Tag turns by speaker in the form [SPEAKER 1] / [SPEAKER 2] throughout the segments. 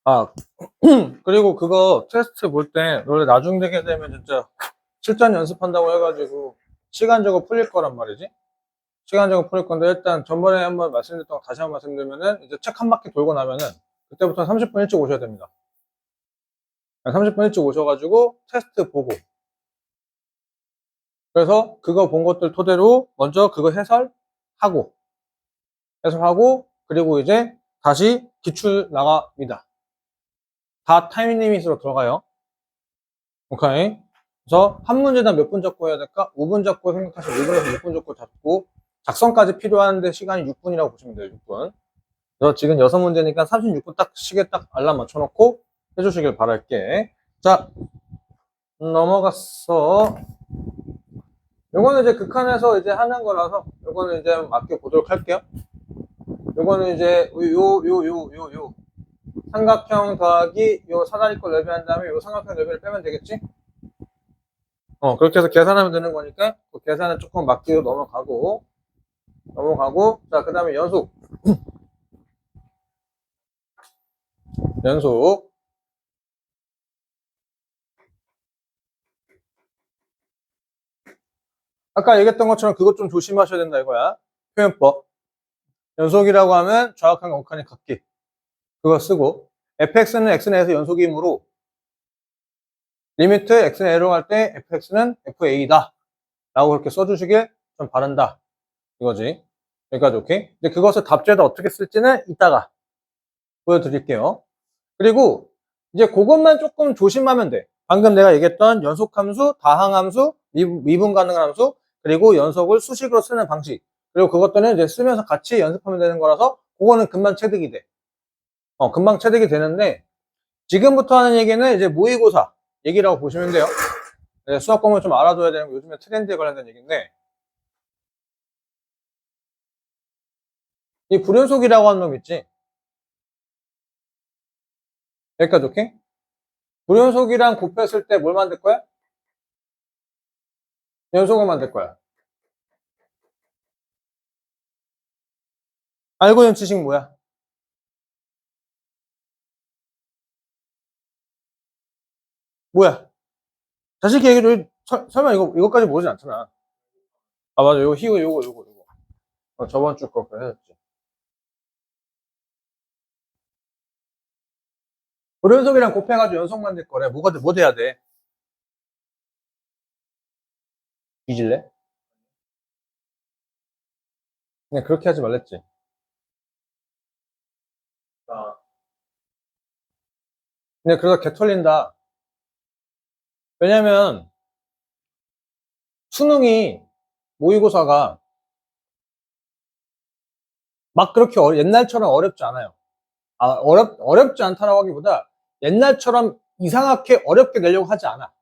[SPEAKER 1] 아, 그리고 그거 테스트 볼 때, 너네 나중 되게 되면 진짜 실전 연습한다고 해가지고 시간적으로 풀릴 거란 말이지? 시간적으로 풀릴 건데, 일단 전번에 한번 말씀드렸던 거 다시 한번 말씀드리면은, 이제 책 한 바퀴 돌고 나면은, 그때부터 30분 일찍 오셔야 됩니다. 30분 일찍 오셔가지고 테스트 보고, 그래서 그거 본 것들 토대로 먼저 그거 해설하고, 그리고 이제 다시 기출 나갑니다. 다 타임 리밋으로 들어가요. 오케이. 그래서 한 문제당 몇 분 잡고 해야 될까? 5분 잡고 생각하시면 5분에서 6분 잡고 잡고, 작성까지 필요한데 시간이 6분이라고 보시면 돼요. 6분. 그래서 지금 6문제니까 36분 딱 시계 딱 알람 맞춰놓고 해주시길 바랄게. 자, 넘어갔어. 요거는 이제 극한에서 이제 하는 거라서 요거는 이제 맡겨보도록 할게요. 요거는 이제 요 삼각형 더하기 요 사다리 꼴 레벨한 다음에 요 삼각형 레벨을 빼면 되겠지? 그렇게 해서 계산하면 되는 거니까 그 계산은 조금 맡기고 넘어가고 자, 그 다음에 연속 아까 얘기했던 것처럼 그것 좀 조심하셔야 된다 이거야. 표현법. 연속이라고 하면 정확한 극한의 같기. 그거 쓰고 fx는 x 내에서 연속이므로 리미트 x는 a로 갈 때 fx는 fa다 라고 그렇게 써주시길 좀 바란다 이거지. 여기까지 오케이. 근데 그것을 답지에다 어떻게 쓸지는 이따가 보여드릴게요. 그리고 이제 그것만 조금 조심하면 돼. 방금 내가 얘기했던 연속함수, 다항함수, 미분 가능한 함수, 그리고 연속을 수식으로 쓰는 방식. 그리고 그것들은 이제 쓰면서 같이 연습하면 되는 거라서 그거는 금방 체득이 돼. 금방 체득이 되는데 지금부터 하는 얘기는 이제 모의고사 얘기라고 보시면 돼요. 네, 수학 공부를 좀 알아둬야 되는 거 요즘에 트렌드에 관련된 얘기인데 이 불연속이라고 하는 놈 있지? 여기까지 오케이? 불연속이랑 곱했을 때 뭘 만들 거야? 연속을 만들 거야. 알고 있는 지식 뭐야? 뭐야? 자식 얘기를 설마 이거까지 모르지 않잖아. 아 맞아, 요거 희우 요거 저번 주 거 해줬지. 불연속이랑 곱해가지고 연속 만들 거래. 뭐 돼야 돼? 뒤질래? 그냥 그렇게 하지 말랬지. 근데 그래서 개 털린다. 왜냐면 수능이 모의고사가 막 그렇게 옛날처럼 어렵지 않아요. 어렵지 않다라고 하기보다 옛날처럼 이상하게 어렵게 내려고 하지 않아.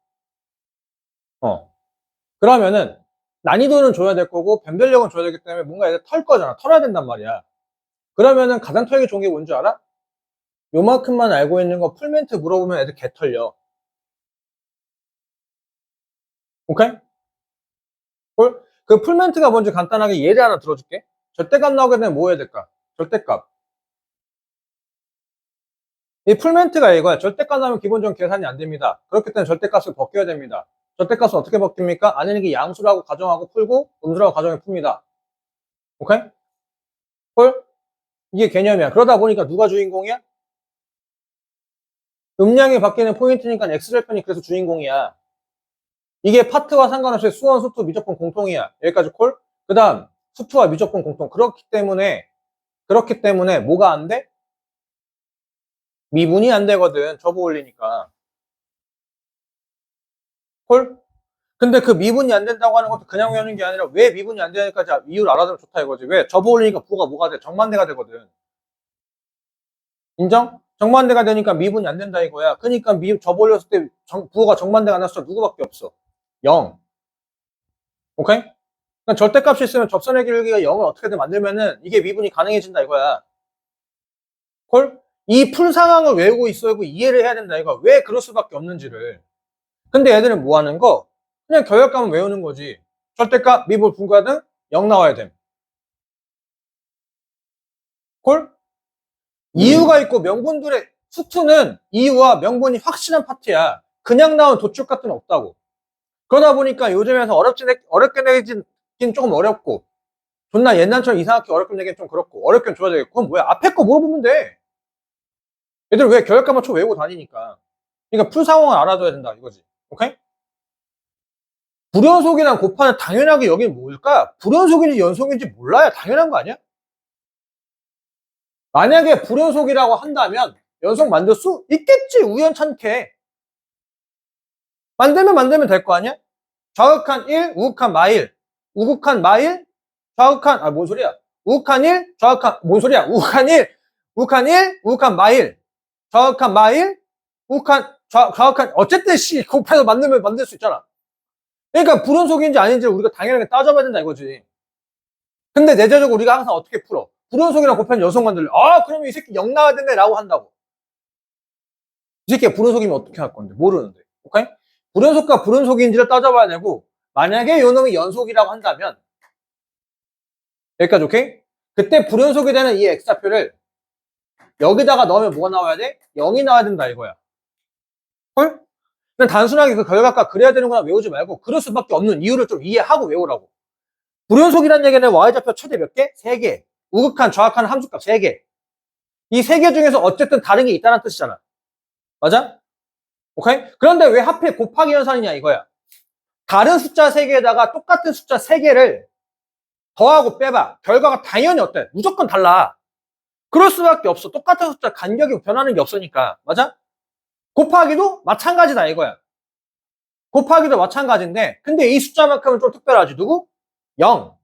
[SPEAKER 1] 그러면은 난이도는 줘야 될 거고 변별력은 줘야 되기 때문에 뭔가 애들 털 거잖아. 털어야 된단 말이야. 그러면은 가장 털기 좋은 게 뭔지 알아? 요만큼만 알고 있는 거 풀멘트 물어보면 애들 개 털려. 오케이? 그 풀멘트가 뭔지 간단하게 예를 하나 들어줄게. 절대값 나오게 되면 뭐 해야 될까? 절대값. 이 풀멘트가 이거야. 절대값 나오면 기본적으로 계산이 안 됩니다. 그렇기 때문에 절대값을 벗겨야 됩니다. 절대값은 어떻게 벗깁니까? 아니는 게 양수라고 가정하고 풀고 음수라고 가정해 풉니다. 오케이? 헐? 이게 개념이야. 그러다 보니까 누가 주인공이야? 음량이 바뀌는 포인트니까 X절편이 그래서 주인공이야. 이게 파트와 상관없이 수원, 수투, 미적분 공통이야. 여기까지 콜? 그 다음 수투와 미적분 공통. 그렇기 때문에 뭐가 안 돼? 미분이 안 되거든. 접어 올리니까. 콜? 근데 그 미분이 안 된다고 하는 것도 그냥 외우는 게 아니라 왜 미분이 안 되니까 이유를 알아두면 좋다 이거지. 왜? 접어 올리니까 부호가 뭐가 돼? 정반대가 되거든. 인정? 정반대가 되니까 미분이 안 된다 이거야. 그러니까 접어 올렸을 때 부호가 정반대가 났을 때 누구밖에 없어? 0. 오케이? 그러니까 절대값이 있으면 접선의 길이가 0을 어떻게든 만들면은 이게 미분이 가능해진다 이거야. 콜? 이 풀 상황을 외우고 있어야 하고 이해를 해야 된다 이거. 왜 그럴 수밖에 없는지를. 근데 애들은 뭐 하는 거? 그냥 결역감은 외우는 거지. 절대값, 미분, 분가등 0 나와야 됨. 콜? 이유가 있고 명분들의 수투는 이유와 명분이 확실한 파트야. 그냥 나온 도출 같은 건 없다고. 그러다 보니까 요즘에서 어렵게 내긴 조금 어렵고, 존나 옛날처럼 이상하게 어렵게 내긴 좀 그렇고, 어렵게 좋아져야겠고, 그건 뭐야? 앞에 거 물어보면 돼. 얘들 왜 결과만 쳐 외우고 다니니까. 그러니까 풀 상황을 알아둬야 된다, 이거지. 오케이? 불연속이랑 곱하는 당연하게 여긴 뭘까? 불연속인지 연속인지 몰라야 당연한 거 아니야? 만약에 불연속이라고 한다면 연속 만들 수 있겠지, 우연찮게. 만들면 될 거 아니야? 좌극한 1, 우극한 마일. 우극한 마일, 좌극한, 뭔 소리야? 우극한 1, 좌극한, 뭔 소리야? 우극한 1, 우극한 1, 우극한 마일. 좌극한 마일, 우극한, 좌극한, 어쨌든 곱해서 만들면 만들 수 있잖아. 그러니까 불연속인지 아닌지 우리가 당연하게 따져봐야 된다 이거지. 근데 내재적으로 우리가 항상 어떻게 풀어? 불연속이랑 곱하면 연속 만들래. 그러면 이 새끼 0 나와야 된다 라고 한다고. 이 새끼가 불연속이면 어떻게 할 건데? 모르는데. 오케이? 불연속과 불연속인지를 따져봐야 되고, 만약에 요 놈이 연속이라고 한다면, 여기까지 오케이? 그때 불연속이 되는 이 X좌표를 여기다가 넣으면 뭐가 나와야 돼? 0이 나와야 된다 이거야. 헐? 그냥 단순하게 그 결과값 그래야 되는구나 외우지 말고 그럴 수밖에 없는 이유를 좀 이해하고 외우라고. 불연속이라는 얘기는 Y좌표 최대 몇 개? 3개. 우극한, 좌극한 함수값 3개. 이 3개 중에서 어쨌든 다른 게 있다는 뜻이잖아. 맞아? 오케이? 그런데 왜 하필 곱하기 연산이냐 이거야. 다른 숫자 3개에다가 똑같은 숫자 3개를 더하고 빼봐. 결과가 당연히 어때? 무조건 달라. 그럴 수밖에 없어. 똑같은 숫자 간격이 변하는 게 없으니까. 맞아? 곱하기도 마찬가지다 이거야. 곱하기도 마찬가지인데 근데 이 숫자만큼은 좀 특별하지. 누구? 0.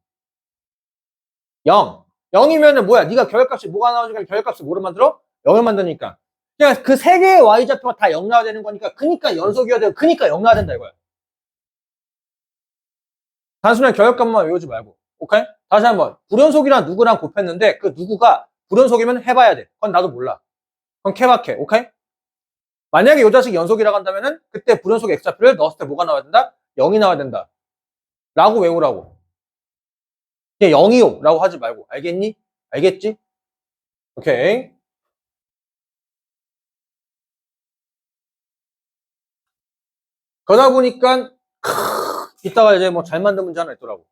[SPEAKER 1] 0. 0이면은 뭐야? 네가 결과값이 뭐가 나오니까 결과값을 뭐로 만들어? 0을 만드니까. 그러니까 그 세 개의 Y좌표가 다 0 나와야 되는 거니까 그니까 연속이어야 되고 그니까 0 나와야 된다 이거야. 단순한 결과값만 외우지 말고. 오케이? 다시 한번. 불연속이랑 누구랑 곱했는데 그 누구가 불연속이면 해봐야 돼. 그건 나도 몰라. 그건 케바케. 오케이? 만약에 이 자식이 연속이라고 한다면은 그때 불연속 X좌표를 넣었을 때 뭐가 나와야 된다? 0이 나와야 된다. 라고 외우라고. 그냥 0이요 라고 하지 말고. 알겠니? 알겠지? 오케이. 그러다 보니까 이따가 이제 뭐 잘 만든 문제 하나 있더라고.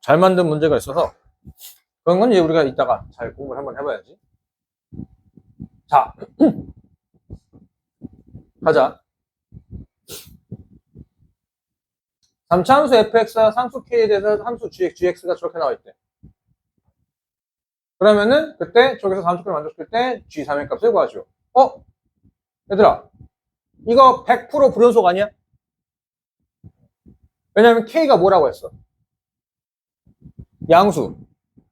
[SPEAKER 1] 잘 만든 문제가 있어서 그런 건 이제 우리가 이따가 잘 공부를 한번 해봐야지. 자, 가자. 3차함수 fx와 상수 k에 대해서 함수 gx가 저렇게 나와 있대. 그러면은 그때 저기서 함수표를 만들었을 때 g3의 값을 구하시오. 얘들아, 이거 100% 불연속 아니야? 왜냐면 k가 뭐라고 했어? 양수.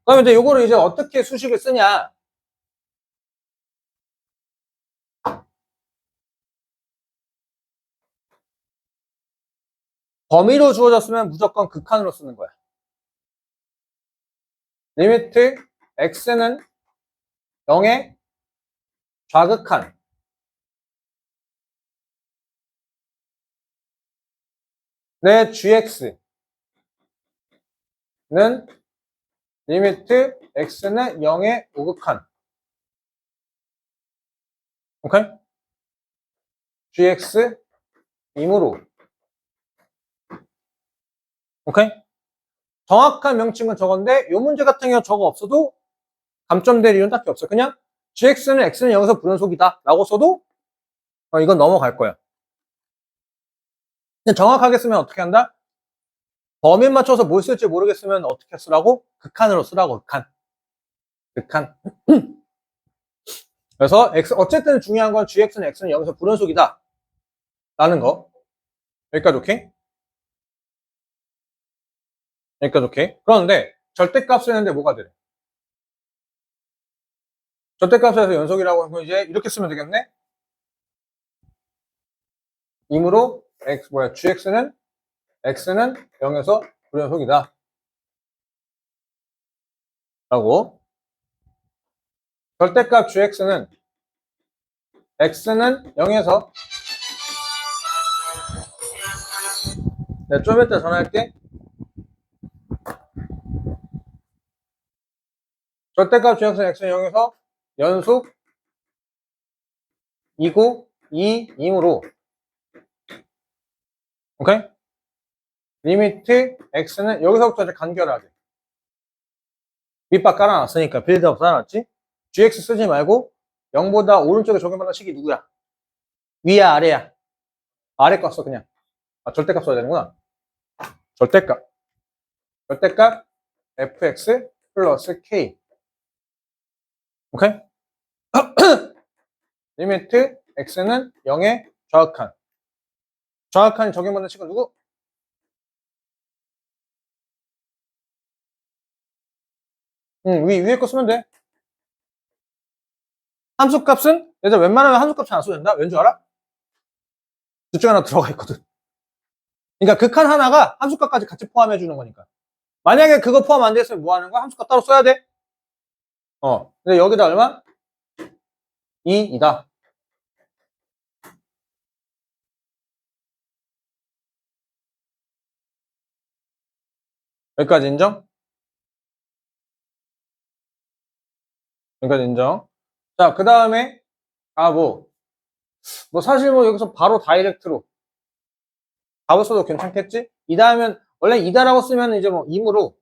[SPEAKER 1] 그러면 이제 요거를 이제 어떻게 수식을 쓰냐? 범위로 주어졌으면 무조건 극한으로 쓰는 거야. 리미트 x는 0의 좌극한 내 gx는 리미트 x는 0의 우극한 오케이? gx이므로 오케이? 정확한 명칭은 저건데 이 문제 같은 경우 저거 없어도 감점될 이유는 딱히 없어. 그냥 gx는 x는 0에서 불연속이다 라고 써도 이건 넘어갈 거야. 근데 정확하게 쓰면 어떻게 한다? 범위 맞춰서 뭘 쓸지 모르겠으면 어떻게 쓰라고? 극한으로 쓰라고. 극한. 그래서 어쨌든 중요한 건 gx는 x는 0에서 불연속이다 라는 거. 여기까지 오케이? 여기까지 오케이? 그런데 절대값 쓰는데 뭐가 되래? 절대값에서 연속이라고 하면 이제 이렇게 쓰면 되겠네? 이므로 gx는 x는 0에서 불연속이다 라고. 절대값 gx는 x는 0에서 내가 좀 이따 전화할게. 절대값 gx는 x는 0에서 연속 2고 2, 2이므로 오케이? 리미트 x는 여기서부터 이제 간결하게 밑밥 깔아놨으니까 빌드업 쌓아놨지? gx 쓰지 말고 0보다 오른쪽에 적용받는 식이 누구야? 위야 아래야? 아래 값 써 그냥. 아 절대값 써야 되는구나. 절대값 fx 플러스 k 오케이? 리미트 x는 0에 정확한 적용받는 식은 누구? 위에 거 쓰면 돼. 함수값은 얘들 웬만하면 함수값이 안 써도 된다. 왠 줄 알아? 둘 중에 하나 들어가 있거든. 그러니까 극한 하나가 함수값까지 같이 포함해 주는 거니까. 만약에 그거 포함 안 됐으면 뭐 하는 거야? 함수값 따로 써야 돼? 근데 여기다 얼마? 2이다. 여기까지 인정? 여기까지 인정. 자, 그 다음에, 사실 여기서 바로 다이렉트로 답을 써도 괜찮겠지? 이다 하면, 원래 이다라고 쓰면 이제 임으로,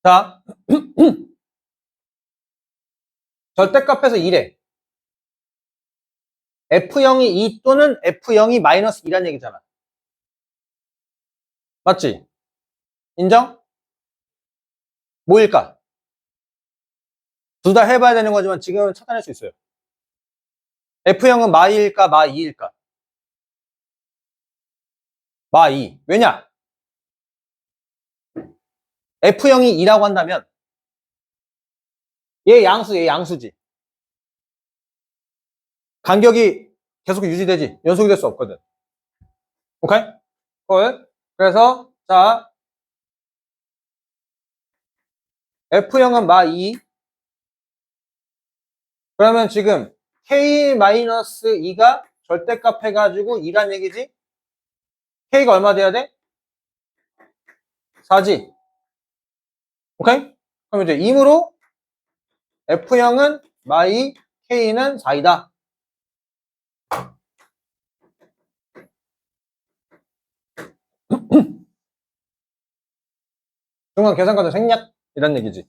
[SPEAKER 1] 자, 절대값에서 2래. F0이 2 또는 F0이 마이너스 2란 얘기잖아. 맞지? 인정? 뭐일까? 둘 다 해봐야 되는 거지만 지금은 찾아낼 수 있어요. F0은 마2일까, 마2일까? 마2. 왜냐? F0이 2라고 한다면 얘 양수지. 간격이 계속 유지되지. 연속이 될 수 없거든. 오케이? 그래서 자 F0은 마2. 그러면 지금 K-2가 절대값 해가지고 2란 얘기지? K가 얼마 돼야 돼? 4지. 오케이? 그럼 이제 임으로 F0은 마2, K는 4이다. 중간 계산과정 생략 이란 얘기지.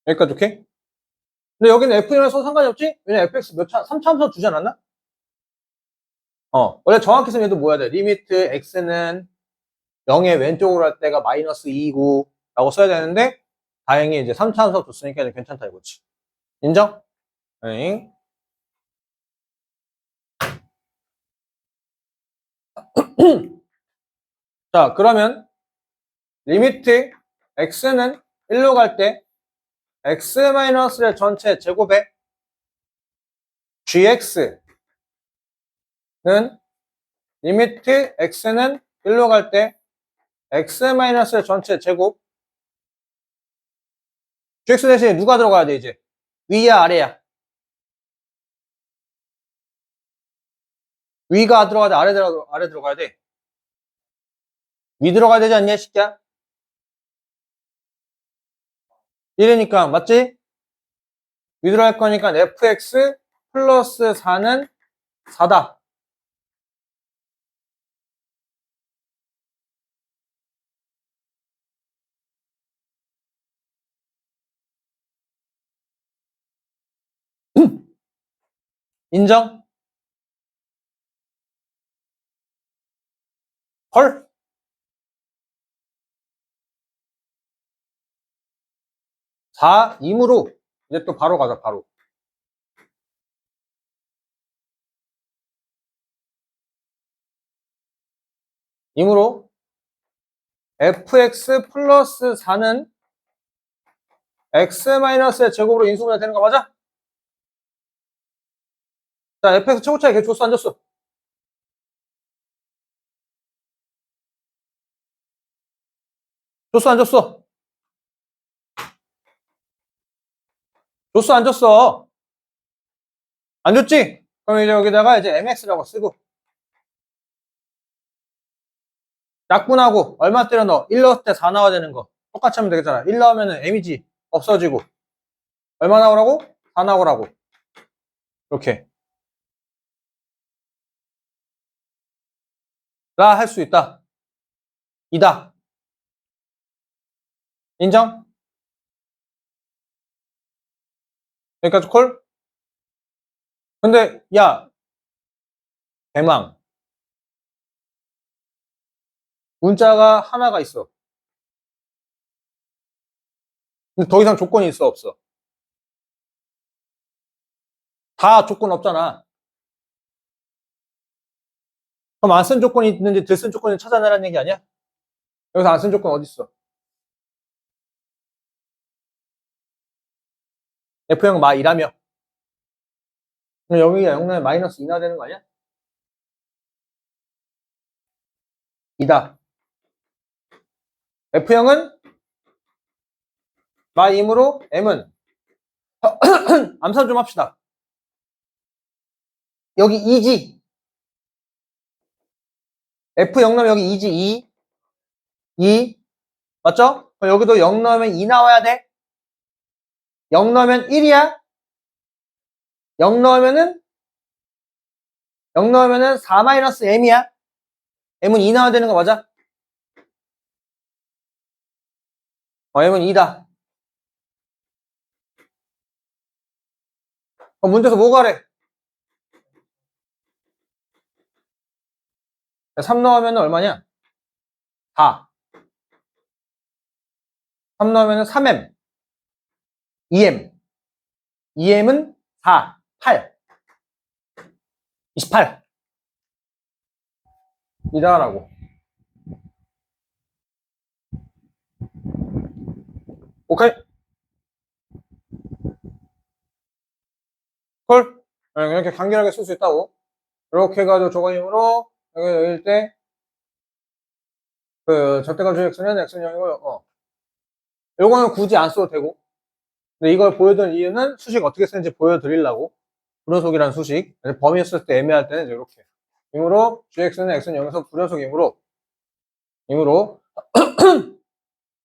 [SPEAKER 1] 여기까지 오케이? 근데 여기는 F0에서 상관이 없지? 왜냐면 fx 3차함수 주지 않았나? 원래 정확히 쓰면 얘도 뭐야 돼? 리미트 x는 0의 왼쪽으로 할 때가 마이너스 2고 라고 써야 되는데 다행히 이제 3차함수 줬으니까 이제 괜찮다 이거지. 인정? 응. 자, 그러면 리미트 x는 1로 갈 때 x-의 전체 제곱에 gx는 리미트 x는 1로 갈 때 x-의 전체 제곱 gx 대신에 누가 들어가야 돼 이제? 위야 아래야? 위가 들어가야 돼? 아래 들어가야 돼? 위 들어가야 되지 않냐 시끼야? 이러니까 맞지? 위 들어갈 거니까 fx 플러스 4는 4다. 인정? 헐? 4, 임으로 이제 또 바로 가자 바로. 임으로 fx 플러스 4는 x-의 제곱으로 인수분해 되는 거 맞아? 자, fx 최고 차이 걔 줬어 안 줬어? 줬어 안 줬어? 줬어 안 줬어? 안 줬지? 그럼 이제 여기다가 이제 mx라고 쓰고 약분하고 얼마 때려 넣어? 1 넣었을 때 4 나와야 되는 거 똑같이 하면 되겠잖아. 1 넣으면 m이지 없어지고 얼마 나오라고? 4 나오라고 이렇게 라 할 수 있다. 이다. 인정? 여기까지 콜? 근데 야 대망 문자가 하나가 있어. 근데 더 이상 조건이 있어 없어? 다 조건 없잖아. 그럼 안 쓴 조건이 있는지 덜 쓴 조건을 찾아내라는 얘기 아니야? 여기서 안 쓴 조건 어디 있어? F형 마 2라며. 그럼 여기가 0에 마이너스 2나 되는 거 아니야? 2다. F형은 마 2이므로 M은 암산 좀 합시다. 여기 2지. F0 넣으면 여기 2지. 2. 맞죠? 그럼 여기도 0 넣으면 2 나와야 돼. 0 넣으면 1이야. 0 넣으면은 4 마이너스 M이야. M은 2 나와야 되는 거 맞아? M은 2다. 그럼 문제에서 뭐가 래? 3 넣으면 얼마냐? 4. 3 넣으면 3M. 2M. 2M은 4. 8. 28. 이다라고. 오케이? 콜? 이렇게 간결하게 쓸 수 있다고. 이렇게 해가지고 조건이므로 여기일 때 그 절대값 x는 x는 0이고 요거는 굳이 안 써도 되고 근데 이걸 보여드릴 이유는 수식 어떻게 쓰는지 보여드리려고 불연속이라는 수식 범위 쓸 때 애매할 때는 이렇게 이므로 gx는 x는 0에서 불연속이므로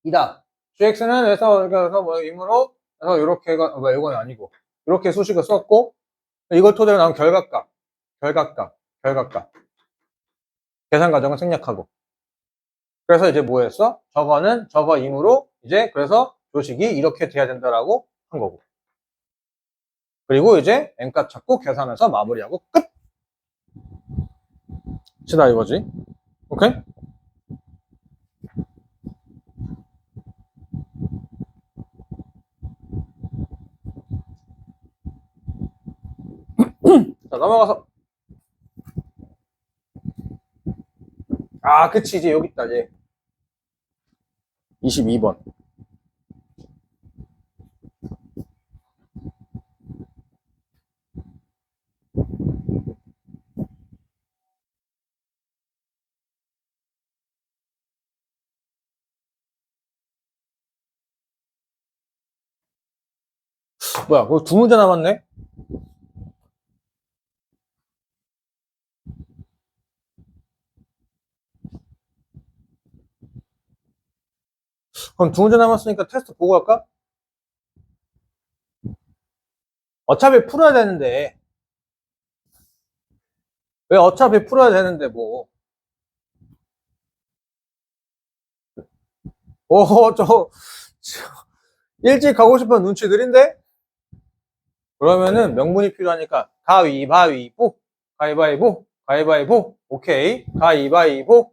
[SPEAKER 1] 이다 gx는 그래서 뭐 이므로 그래서 이렇게가 이건 아니고 이렇게 수식을 썼고 이걸 토대로 나온 결각값 계산 과정을 생략하고 그래서 이제 뭐 했어? 저거는 저거이므로 이제 그래서 조식이 이렇게 돼야 된다라고 한 거고. 그리고 이제 n값 찾고 계산해서 마무리하고 끝! 시다 이거지. 오케이? 자, 넘어가서. 아, 그치. 이제 여기 있다, 얘. 22번. 뭐야, 그거 두 문제 남았네? 그럼 두 문제 남았으니까 테스트 보고 갈까? 어차피 풀어야 되는데. 왜 어차피 풀어야 되는데, 뭐. 일찍 가고 싶은 눈치 느린데? 그러면은 명분이 필요하니까 가위바위보 오케이 가위바위보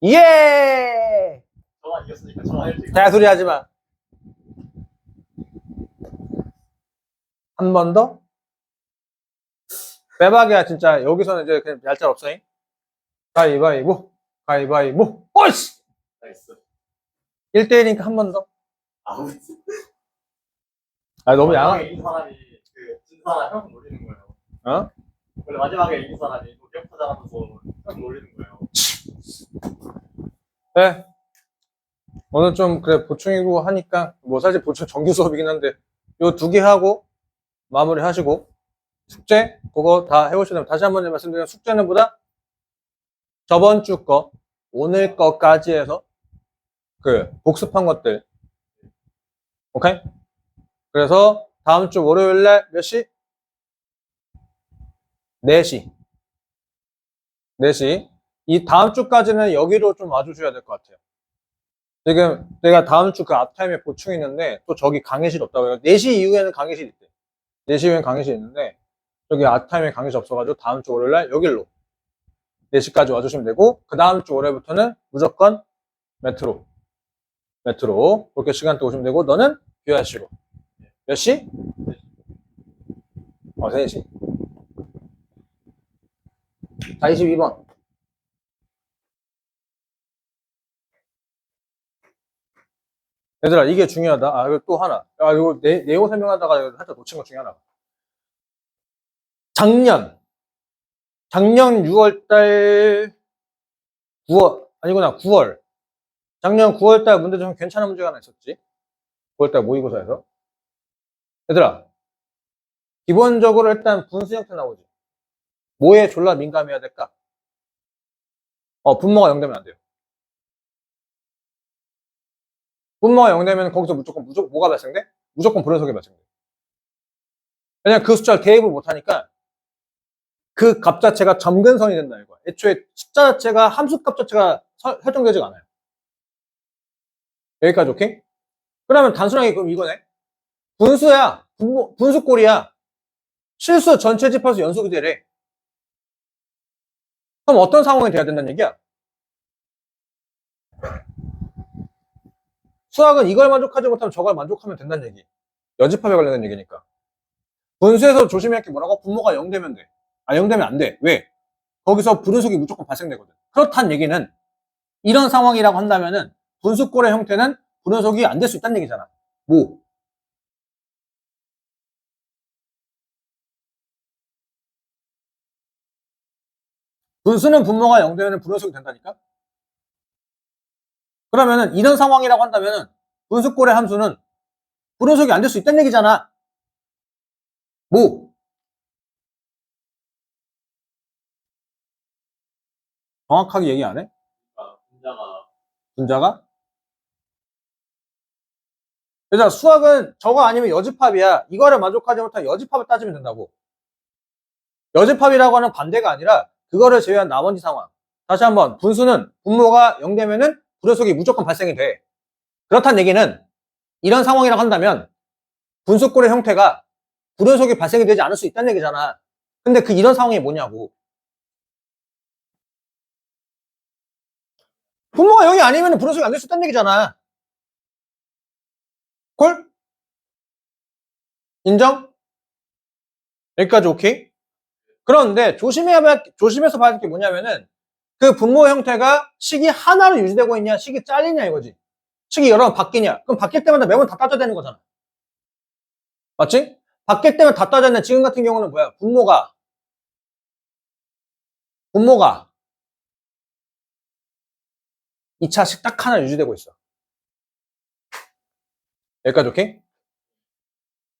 [SPEAKER 1] 예!
[SPEAKER 2] 저만 이겼으니까 저만 해도 되고.
[SPEAKER 1] 대소리 하지마 한 번 더? 빼박이야 진짜 여기서는 이제 그냥 얄짤 없어잉 가위바위보 어이씨!
[SPEAKER 2] 나이스.
[SPEAKER 1] 1대1이니까 한 번 더.
[SPEAKER 2] 아우.
[SPEAKER 1] 너무 양아.
[SPEAKER 2] 마지막에 이긴 사람이 진 사람 형 놀리는 거예요.
[SPEAKER 1] 어?
[SPEAKER 2] 원래 마지막에 이긴 사람이 또 기억하자면서 형 놀리는 거예요.
[SPEAKER 1] 네. 오늘 좀 그래 보충이고 하니까 뭐 사실 보충 정규 수업이긴 한데 요 두 개 하고 마무리 하시고 숙제 그거 다 해오시면 다시 한번 말씀드리면 숙제는 보다 저번 주 거 오늘 거까지 해서 그 복습한 것들 오케이? 그래서 다음 주 월요일 날 몇 시? 4시 4시 이 다음 주까지는 여기로 좀 와주셔야 될 것 같아요. 지금 내가 다음 주 그 앞타임에 보충이 있는데 또 저기 강의실 없다고 해요. 4시 이후에는 강의실 있대. 4시 이후에는 강의실 있는데 저기 앞타임에 강의실 없어가지고 다음 주 월요일 날 여기로 4시까지 와주시면 되고 그 다음 주 월요일부터는 무조건 메트로 그렇게 시간대 오시면 되고 너는 QRC로 몇 시? 3시 자 22번 얘들아 이게 중요하다. 아 이거 또 하나 이거 내용 설명하다가 살짝 놓친 것 중에 하나 작년 6월달 9월 아니구나 9월 작년 9월달 문제 좀 괜찮은 문제가 하나 있었지. 9월달 모의고사에서 얘들아 기본적으로 일단 분수 형태 나오지. 뭐에 졸라 민감해야 될까? 분모가 0 되면 안 돼요. 분모가 0 되면 거기서 무조건 뭐가 발생돼? 무조건 불연속이 발생돼. 왜냐면 그 숫자를 대입을 못하니까 그 값 자체가 점근선이 된다 이거야. 애초에 숫자 자체가 함수값 자체가 설정되지가 않아요. 여기까지 오케이? 그러면 단순하게 그럼 이거네. 분수야. 분수꼴이야. 실수 전체 집합수 연속이 되래. 그럼 어떤 상황이 돼야 된다는 얘기야? 수학은 이걸 만족하지 못하면 저걸 만족하면 된다는 얘기. 여집합에 관련된 얘기니까. 분수에서 조심해야 할 게 뭐라고? 분모가 0 되면 돼. 0 되면 안 돼. 왜? 거기서 불연속이 무조건 발생되거든. 그렇다는 얘기는 이런 상황이라고 한다면은 분수꼴의 형태는 불연속이 안 될 수 있다는 얘기잖아. 뭐? 분수는 분모가 0 되면 불연속이 된다니까? 그러면은 이런 상황이라고 한다면은 분수꼴의 함수는 불연속이 안 될 수 있다는 얘기잖아. 뭐? 정확하게 얘기 안 해?
[SPEAKER 2] 분자가
[SPEAKER 1] 분자가? 그래서 수학은 저거 아니면 여집합이야. 이거를 만족하지 못한 여집합을 따지면 된다고. 여집합이라고 하는 반대가 아니라 그거를 제외한 나머지 상황. 다시 한번 분수는 분모가 0 되면은 불연속이 무조건 발생이 돼. 그렇다는 얘기는 이런 상황이라고 한다면 분수꼴의 형태가 불연속이 발생이 되지 않을 수 있다는 얘기잖아. 근데 그 이런 상황이 뭐냐고. 분모가 0이 아니면 불연속이 안 될 수 있다는 얘기잖아. 콜? 인정? 여기까지 오케이? 그런데 조심해서 봐야 될 게 뭐냐면은 그 분모 형태가 식이 하나로 유지되고 있냐, 식이 잘리냐 이거지. 식이 여러 번 바뀌냐. 그럼 바뀔 때마다 매번 다 따져야 되는 거잖아. 맞지? 바뀔 때마다 다 따져야 되는데 지금 같은 경우는 뭐야? 분모가 2차식 딱 하나 유지되고 있어. 여기까지 오케이?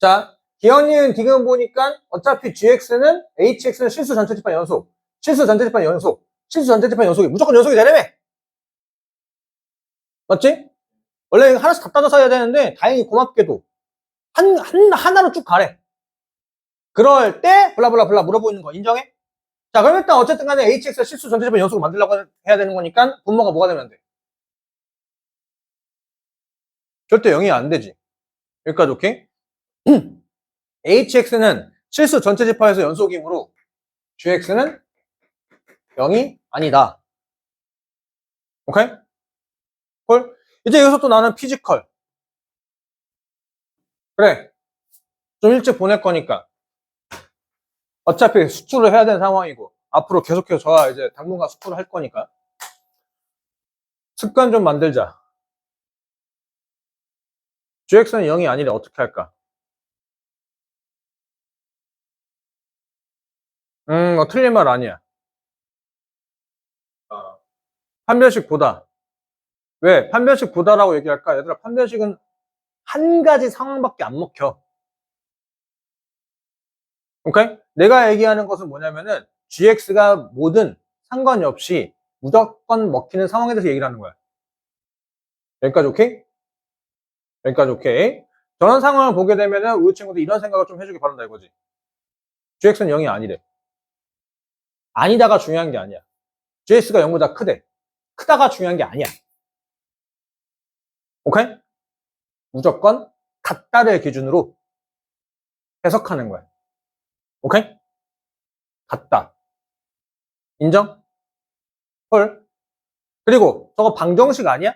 [SPEAKER 1] 자, 기억니은 디귿 보니까 어차피 gx는 hx는 실수 전체 집합 연속, 실수 전체 집합 연속, 실수 전체 집합 연속이 무조건 연속이 되려며. 맞지? 원래 하나씩 다 따져서 해야 되는데 다행히 고맙게도 하나로 쭉 가래. 그럴 때 블라블라블라 물어보고 있는 거 인정해? 자, 그럼 일단 어쨌든 간에 hx가 실수 전체 집합 연속을 만들려고 해야 되는 거니까 분모가 뭐가 되면 안 돼? 절대 0이 안 되지. 여기까지 오케이? hx는 실수 전체 집합에서 연속이므로 gx는 0이 아니다. 오케이? 콜? 이제 여기서 또 나는 피지컬. 그래. 좀 일찍 보낼 거니까. 어차피 수출을 해야 되는 상황이고, 앞으로 계속해서 저와 이제 당분간 수출을 할 거니까. 습관 좀 만들자. gx는 0이 아니래. 어떻게 할까? 틀린 말 아니야. 한 별씩 보다. 왜? 판별식 보다라고 얘기할까? 얘들아, 판별식은 한 가지 상황밖에 안 먹혀. 오케이? 내가 얘기하는 것은 뭐냐면은 gx가 뭐든 상관이 없이 무조건 먹히는 상황에 대해서 얘기를 하는 거야. 여기까지 오케이? 여기까지 오케이? 저런 상황을 보게 되면은 우리 친구들 이런 생각을 좀 해주기 바란다 이거지. gx는 0이 아니래. 아니다가 중요한 게 아니야. gx가 0보다 크대. 크다가 중요한 게 아니야. 오케이? 무조건 같다를 기준으로 해석하는 거야. 오케이? 같다. 인정? 헐. 그리고 저거 방정식 아니야?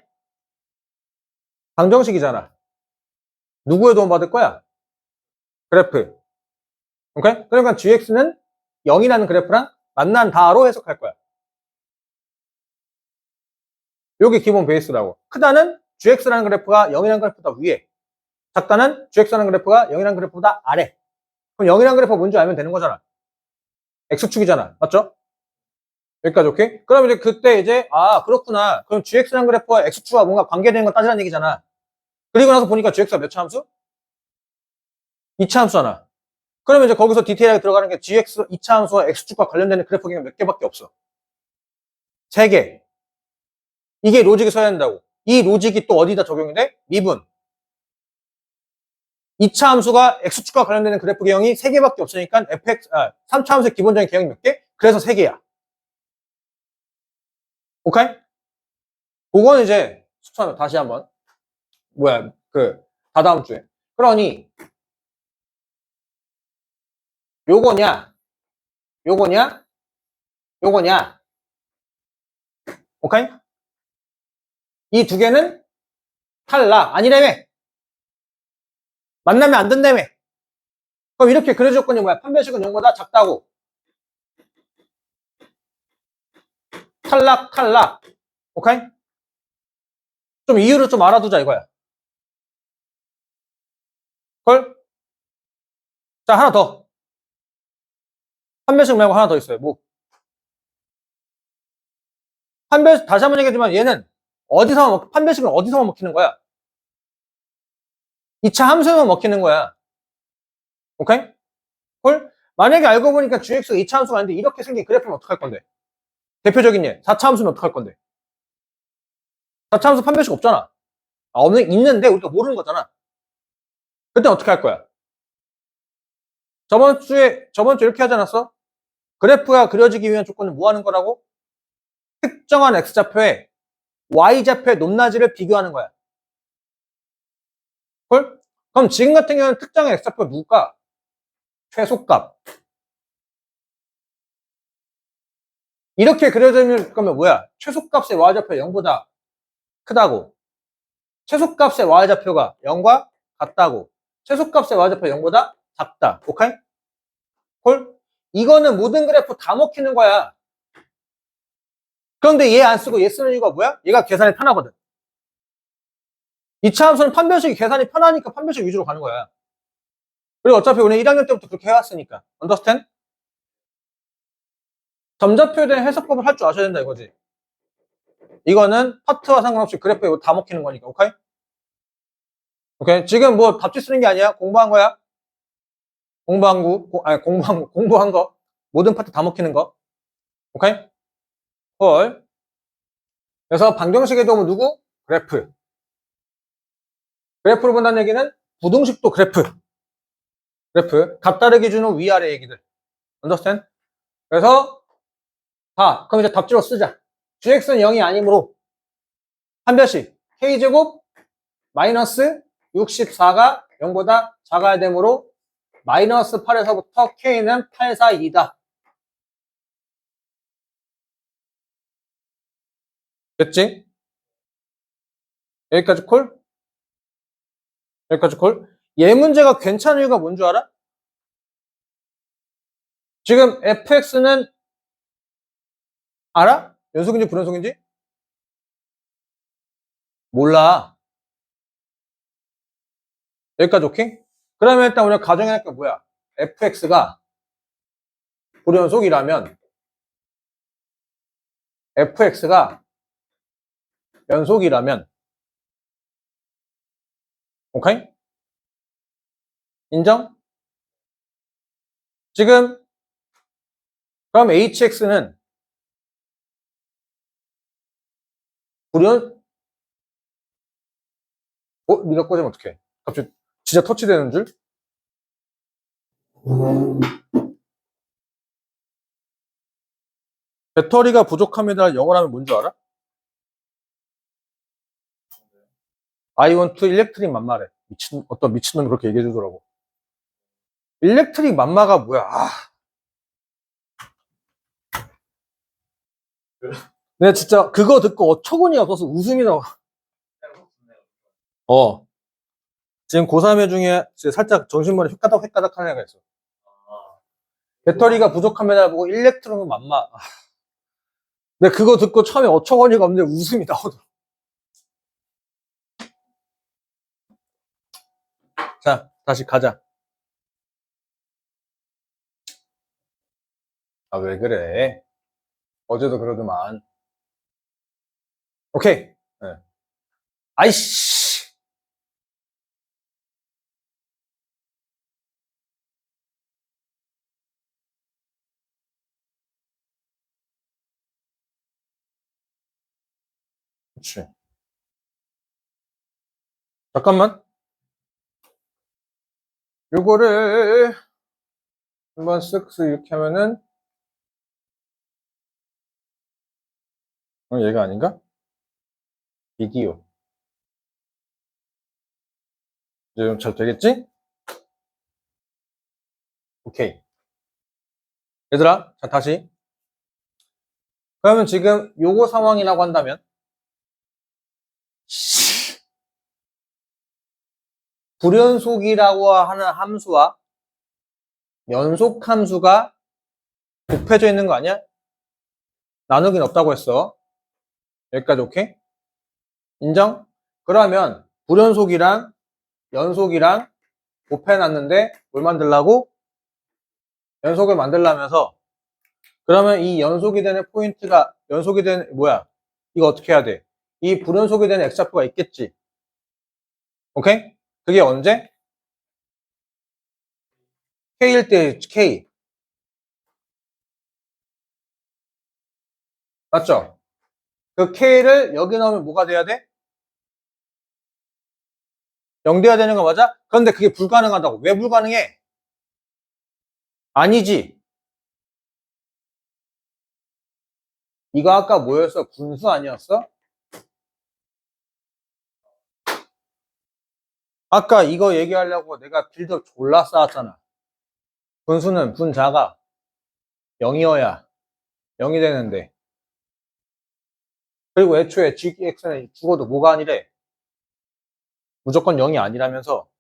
[SPEAKER 1] 방정식이잖아. 누구의 도움 받을 거야? 그래프. 오케이? 그러니까 gx는 0이라는 그래프랑 만난 다로 해석할 거야. 요게 기본 베이스라고. 크다는 gx라는 그래프가 0이라는 그래프보다 위에. 작다는 gx라는 그래프가 0이라는 그래프보다 아래. 그럼 0이라는 그래프가 뭔지 알면 되는 거잖아. x축이잖아. 맞죠? 여기까지 오케이? 그럼 이제 그때 이제 그렇구나. 그럼 gx라는 그래프와 x축과 뭔가 관계되는 거 따지라는 얘기잖아. 그리고 나서 보니까 gx가 몇 차 함수? 2차 함수잖아. 그러면 이제 거기서 디테일하게 들어가는 게 gx 2차 함수와 x축과 관련되는 그래프가 몇 개밖에 없어. 3개. 이게 로직이 서야 된다고. 이 로직이 또 어디다 적용이 돼? 미분. 2차 함수가 x축과 관련되는 그래프 개형이 3개밖에 없으니까 3차 함수의 기본적인 개형이 몇 개? 그래서 3개야. 오케이? 그건 이제 수천 다시 한번 다다음 주에. 그러니 요거냐 요거냐 요거냐. 오케이? 이 두 개는 탈락. 아니라며. 만나면 안 된다며. 그럼 이렇게 그려줄 조건이 뭐야? 판별식은 0보다 작다고. 탈락 탈락. 오케이? 좀 이유를 좀 알아두자 이거야. 걸? 자, 하나 더. 판별식 말고 하나 더 있어요. 뭐? 다시 한번 얘기하지만 얘는 판별식은 어디서만 먹히는 거야? 2차 함수에만 먹히는 거야. 오케이? 헐? 만약에 알고 보니까 gx가 2차 함수가 아닌데 이렇게 생긴 그래프는 어떡할 건데? 대표적인 예. 4차 함수는 어떡할 건데? 4차 함수 판별식 없잖아. 있는데 우리가 모르는 거잖아. 그때 어떻게 할 거야? 저번 주에 이렇게 하지 않았어? 그래프가 그려지기 위한 조건은 뭐 하는 거라고? 특정한 x좌표에 y좌표의 높낮이를 비교하는 거야. 헐? 그럼 지금 같은 경우는 특정한 x좌표가 누굴까? 최소값. 이렇게 그려지는 거면 뭐야? 최소값의 y좌표가 0보다 크다고. 최소값의 y좌표가 0과 같다고. 최소값의 y좌표가 0보다 작다. 오케이? 헐? 이거는 모든 그래프 다 먹히는 거야. 그런데 얘 안 쓰고 얘 쓰는 이유가 뭐야? 얘가 계산이 편하거든. 2차 함수는 판별식이 계산이 편하니까 판별식 위주로 가는 거야. 그리고 어차피 우리 1학년 때부터 그렇게 해왔으니까. 언더스탠? 점좌표에 대한 해석법을 할 줄 아셔야 된다 이거지. 이거는 파트와 상관없이 그래프에 다 먹히는 거니까. 오케이? 오케이? 지금 뭐 답지 쓰는 게 아니야. 공부한 거야. 공부한 거. 모든 파트 다 먹히는 거. 오케이? 헐. 그래서 방정식의 도움은 누구? 그래프. 그래프를 본다는 얘기는 부등식도 그래프. 같다를 기준으로 위아래 얘기들. 언더스탠? 그래서 그럼 이제 답지로 쓰자. gx는 0이 아니므로 판별식 k제곱 마이너스 64가 0보다 작아야 되므로 마이너스 8에서부터 k는 8, 4, 2다. 됐지? 여기까지 콜? 여기까지 콜? 얘 문제가 괜찮은 이유가 뭔 줄 알아? 지금 fx는 알아? 연속인지 불연속인지? 몰라. 여기까지 오케이? 그러면 일단 우리가 가정해야 할 게 뭐야? fx가 불연속이라면 fx가 연속이라면, 오케이? 인정? 지금, 그럼 hx는 불연, 네가 꽂으면 어떡해? 갑자기 진짜 터치되는 줄? 배터리가 부족합니다. 영어로 하면 뭔지 알아? I want electric 맘마래. 어떤 미친놈이 그렇게 얘기해 주더라고. 일렉트릭 맘마가 뭐야? 내가 진짜 그거 듣고 어처구니 없어서 웃음이 나와. 지금 고3애 중에 살짝 정신머리 휘까닥 하는 애가 있어. 배터리가 부족합니다 보고 일렉트릭 맘마. 근데 그거 듣고 처음에 어처구니가 없는데 웃음이 나오더라. 자, 다시 가자. 아, 왜 그래? 어제도 그러더만. 오케이. 네. 아이씨. 그치. 잠깐만. 요거를 한번 쓱쓱 이렇게 하면은 얘가 아닌가? 비디오. 이제 좀 잘 되겠지? 오케이. 얘들아, 자, 다시. 그러면 지금 요거 상황이라고 한다면, 불연속이라고 하는 함수와 연속 함수가 곱해져 있는 거 아니야? 나누긴 없다고 했어. 여기까지 오케이? 인정? 그러면 불연속이랑 연속이랑 곱해놨는데 뭘 만들라고? 연속을 만들라면서 그러면 이 연속이 되는 포인트가 연속이 되는 뭐야? 이거 어떻게 해야 돼? 이 불연속이 되는 x좌표가 있겠지. 오케이? 그게 언제? k일 때 k. 맞죠? 그 k를 여기 넣으면 뭐가 돼야 돼? 0 돼야 되는 거 맞아? 그런데 그게 불가능하다고. 왜 불가능해? 아니지. 이거 아까 뭐였어? 분수 아니었어? 아까 이거 얘기하려고 내가 빌드업 졸라 쌓았잖아. 분수는 분자가 0이어야 0이 되는데. 그리고 애초에 gx는 죽어도 뭐가 아니래? 무조건 0이 아니라면서.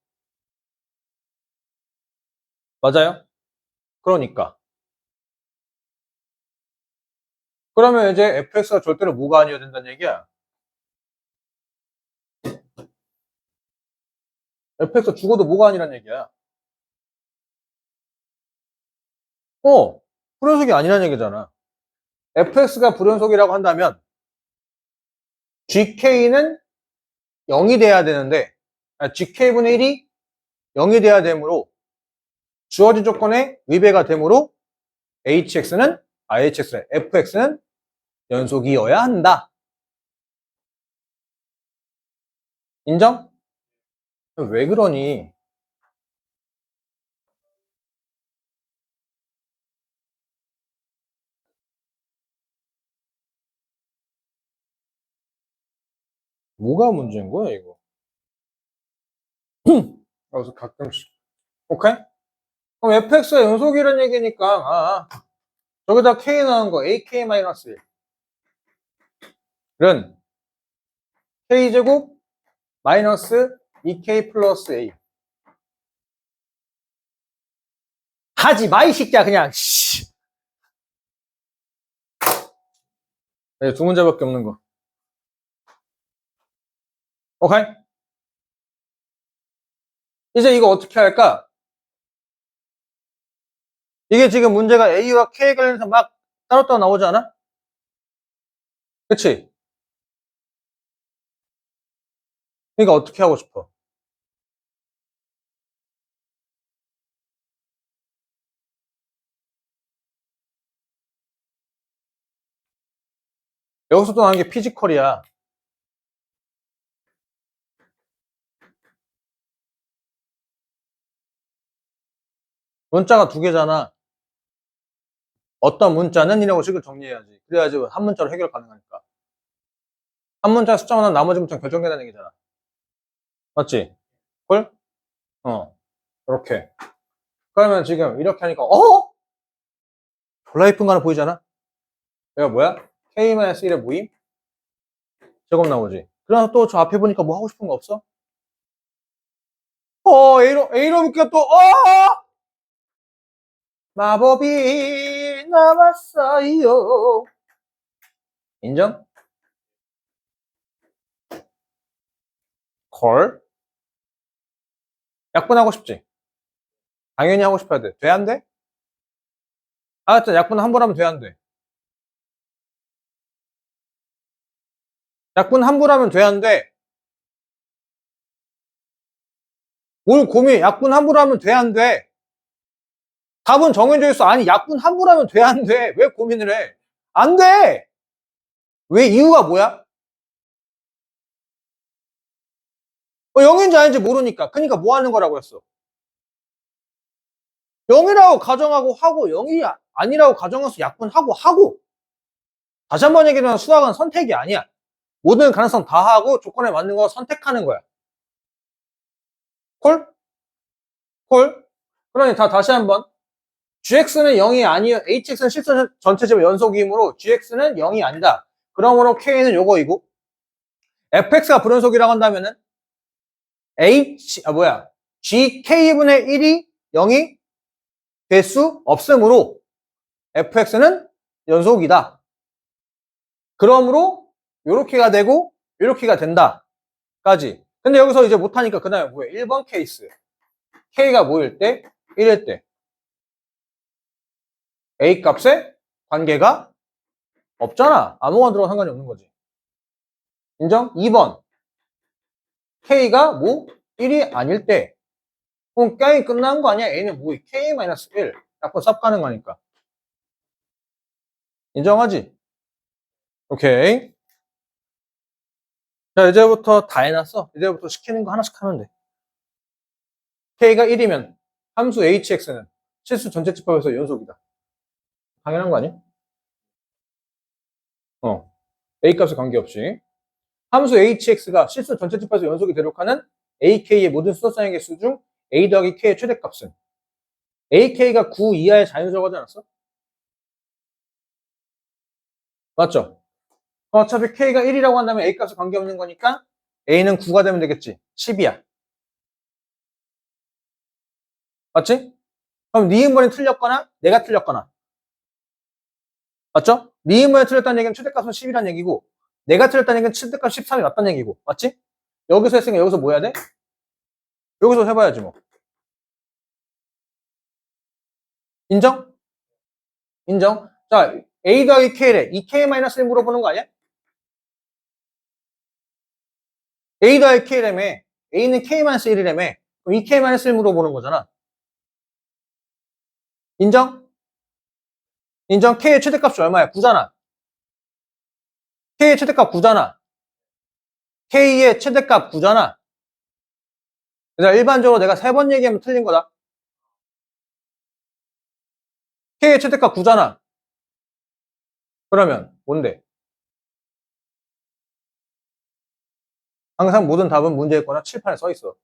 [SPEAKER 1] 맞아요? 그러니까. 그러면 이제 fx가 절대로 뭐가 아니어야 된다는 얘기야? fx가 죽어도 뭐가 아니란 얘기야? 불연속이 아니란 얘기잖아. fx가 불연속이라고 한다면 gk는 0이 돼야 되는데 gk분의 1이 0이 돼야 되므로 주어진 조건에 위배가 되므로 fx는 연속이어야 한다. 인정? 왜 그러니? 뭐가 문제인 거야, 이거? 그래서 가끔씩. 오케이? 그럼 fx가 연속이라는 얘기니까, 저기다 k 나온 거, ak-1은 k제곱 마이너스 2k 플러스 a. 하지 마, 이 새끼야, 그냥. 네, 두 문제밖에 없는 거. 오케이? 이제 이거 어떻게 할까? 이게 지금 문제가 a와 k에 관련해서 막 따로따로 나오지 않아? 그치? 그러니까 어떻게 하고 싶어? 여기서 또 나오는 게 피지컬이야. 문자가 두 개잖아. 어떤 문자는 이라고 식을 정리해야지. 그래야지 한 문자로 해결 가능하니까. 한 문자 숫자만 하면 나머지 문자는 결정된다는 얘기잖아. 맞지? 헐? 이렇게. 그러면 지금 이렇게 하니까, 졸라 이쁜 거 하나 보이잖아? 얘가 뭐야? K-1의 모임? 제곱 나오지. 그래서 또 저 앞에 보니까 뭐 하고 싶은 거 없어? A로 묶여 또, 마법이 나왔어요. 인정? 걸? 약분하고 싶지? 당연히 하고 싶어야 돼. 돼, 안 돼? 알았죠? 약분 한 번 하면 돼, 안 돼? 약분 함부로 하면 돼, 안 돼? 뭘 고민, 약분 함부로 하면 돼, 안 돼? 답은 정해져 있어. 아니, 약분 함부로 하면 돼, 안 돼? 왜 고민을 해? 안 돼! 왜 이유가 뭐야? 0인지 아닌지 모르니까. 그러니까 뭐 하는 거라고 했어? 0이라고 가정하고 하고 0이 아니라고 가정해서 약분하고 하고. 다시 한 번 얘기하면 수학은 선택이 아니야. 모든 가능성 다 하고 조건에 맞는 거 선택하는 거야. 콜? 콜? 그러니 다시 한번. gx는 0이 아니요. hx는 실수 전체 제곱 연속이므로 gx는 0이 아니다. 그러므로 k는 요거이고 fx가 불연속이라고 한다면은 gk분의 1이 0이 될 수 없으므로 fx는 연속이다. 그러므로 요렇게가 되고 요렇게가 된다까지. 근데 여기서 이제 못하니까 그 다음에 뭐야? 1번 케이스. k가 뭐일 때? 1일 때 a 값에 관계가 없잖아. 아무거나 들어가 상관이 없는 거지. 인정? 2번 k가 뭐? 1이 아닐 때 그럼 게임이 끝난 거 아니야? a는 뭐? k-1 약분 쌉 가는 거니까. 인정하지? 오케이. 자, 이제부터 다 해놨어. 이제부터 시키는 거 하나씩 하면 돼. k가 1이면 함수 hx는 실수 전체 집합에서 연속이다. 당연한 거 아니야? a 값에 관계없이. 함수 hx가 실수 전체 집합에서 연속이 되도록하는 ak의 모든 수소쌍의 개수 중 a 더하기 k의 최대값은 ak가 9 이하의 자연수라고 하지 않았어? 맞죠? 어차피 k가 1이라고 한다면 a 값에 관계없는 거니까 a는 9가 되면 되겠지. 10이야. 맞지? 그럼 니은번이 틀렸거나 내가 틀렸거나. 맞죠? 니은번이 틀렸다는 얘기는 최대값은 10이라는 얘기고 내가 틀렸다는 얘기는 최대값 13이 맞다는 얘기고. 맞지? 여기서 했으니까 여기서 뭐 해야 돼? 여기서 해봐야지 뭐. 인정? 인정? 자, a 더하기 k래. 이 k-1을 물어보는 거 아니야? a 더하기 k라며. a는 k-1이라며. 그럼 이 k-1을 물어보는 거잖아. 인정? 인정? k의 최대값이 얼마야? 9잖아. k의 최대값 9잖아. k의 최대값 9잖아. 그래서 일반적으로 내가 3번 얘기하면 틀린 거다. k의 최대값 9잖아. 그러면 뭔데? 항상 모든 답은 문제에 있거나 칠판에 써 있어.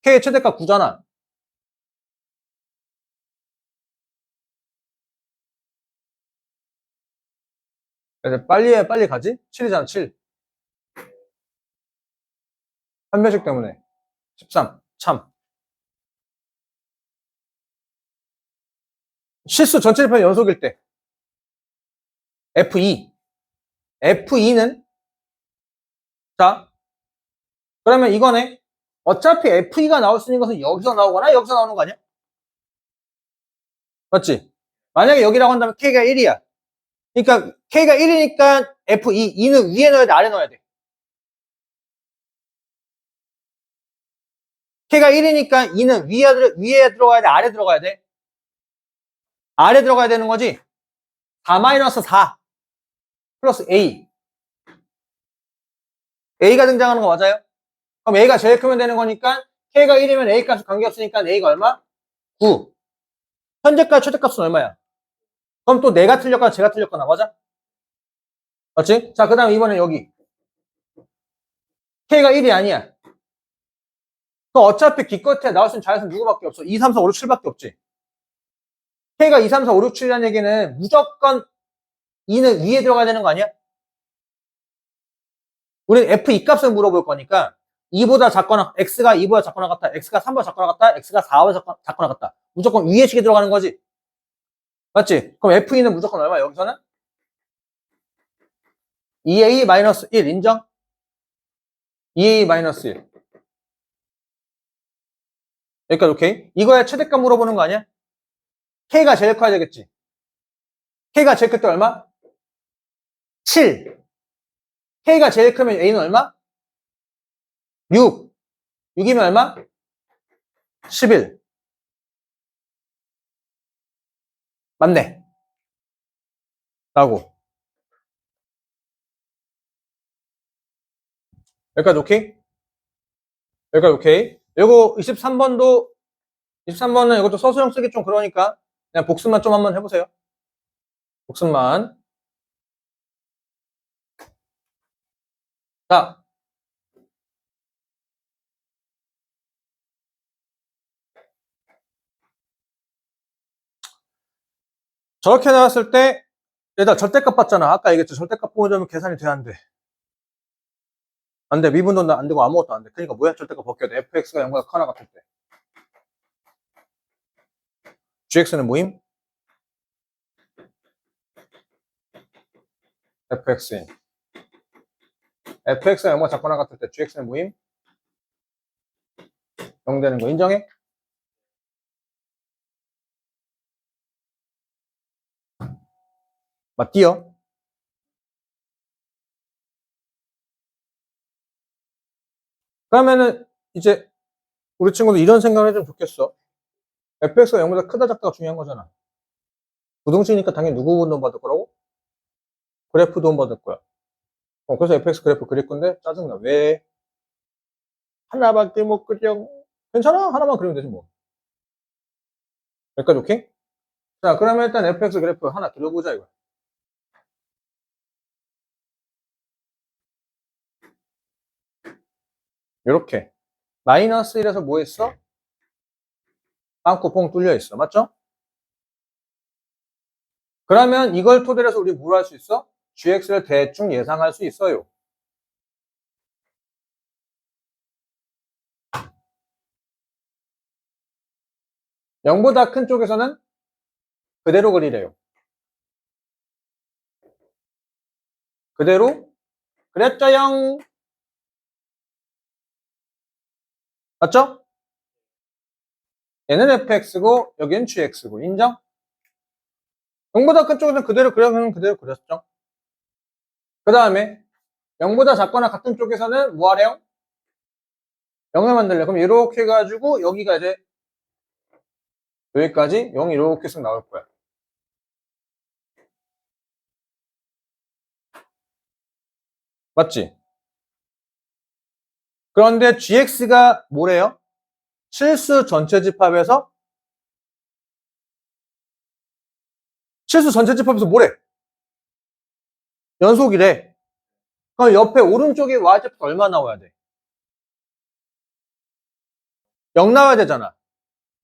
[SPEAKER 1] k의 최대값 9잖아. 그래서 빨리 해, 빨리 가지? 7이잖아, 7. 한 변씩 때문에. 13. 참. 실수 전체 집합 연속일 때. F2. F2는 자, 그러면 이거네. 어차피 F2가 나올 수 있는 것은 여기서 나오거나 여기서 나오는 거 아니야? 맞지? 만약에 여기라고 한다면 K가 1이야. 그러니까 K가 1이니까 F2, 2는 위에 넣어야 돼, 아래 넣어야 돼? K가 1이니까 2는 위에 들어가야 돼? 아래 들어가야 돼? 아래 들어가야 되는 거지? 4-4 플러스 A. A가 등장하는 거 맞아요? 그럼 A가 제일 크면 되는 거니까 K가 1이면 A 값이 관계없으니까 A가 얼마? 9. 현재값, 최대값은 얼마야? 그럼 또 내가 틀렸거나 제가 틀렸거나 맞아? 맞지? 자, 그 다음 이번에 여기 K가 1이 아니야. 그럼 어차피 기껏해 나올 수 있는 자연수는 누구밖에 없어? 2, 3, 4, 5, 6, 7밖에 없지. K가 2, 3, 4, 5, 6, 7이라는 얘기는 무조건 2는 위에 들어가야 되는 거 아니야? 우리는 F2 값을 물어볼 거니까 2보다 작거나 X가 2보다 작거나 같다, X가 3보다 작거나 같다, X가 4보다 작거나 같다. 무조건 위에 식이 들어가는 거지. 맞지? 그럼 F2는 무조건 얼마? 여기서는? 2A-1 인정? 2A-1 여기까지 오케이? 이거에 최대값 물어보는 거 아니야? K가 제일 커야 되겠지. K가 제일 클 때 얼마? 7. K가 제일 크면 A는 얼마? 6. 6이면 얼마? 11. 맞네. 라고. 여기까지 오케이? 여기까지 오케이? 요거 23번은 이것도 서술형 쓰기 좀 그러니까 그냥 복습만 좀 한번 해보세요. 복습만. 자. 저렇게 나왔을 때 얘들아 절대값 봤잖아. 아까 얘기했죠. 절대값 보면 계산이 돼야 안 돼. 안 돼. 미분도 안 되고 아무것도 안 돼. 그러니까 뭐야? 절대값 벗겨야 돼. fx가 0보다 커나 같을 때. gx는 뭐임? fx인. fx가 0보다 작거나 같을 때 gx는 뭐임? 0 되는 거 인정해? 맞디요? 그러면은 이제 우리 친구들 이런 생각을 해주면 좋겠어. fx가 0보다 크다 작다가 중요한 거잖아. 부등식이니까 당연히 누구 돈 받을 거라고? 그래프 돈 받을 거야. 그래서 fx 그래프 그릴 건데 짜증나. 왜? 하나밖에 못 그려. 괜찮아. 하나만 그리면 되지 뭐. 여기까지 오케이? 자, 그러면 일단 fx 그래프 하나 그려보자 이거. 요렇게 마이너스 1에서 뭐 했어? 빵꾸 뻥 뚫려 있어. 맞죠? 그러면 이걸 토대로 해서 우리 뭘 할 수 있어? gx를 대충 예상할 수 있어요. 영보다 큰 쪽에서는 그대로 그리래요. 그대로 그랬죠, 영. 맞죠? 얘는 fx고 여기는 gx고 인정? 0보다 큰 쪽에서는 그대로 그려면 그대로 그렸죠. 그 다음에 0보다 작거나 같은 쪽에서는 뭐 하래요? 0을 만들래. 그럼 이렇게 해가지고 여기가 이제 여기까지 0이 이렇게 쓱 나올 거야. 맞지? 그런데 gx가 뭐래요? 실수 전체 집합에서 뭐래? 연속이래. 그럼 옆에 오른쪽에 y좌표가 얼마 나와야 돼? 0 나와야 되잖아.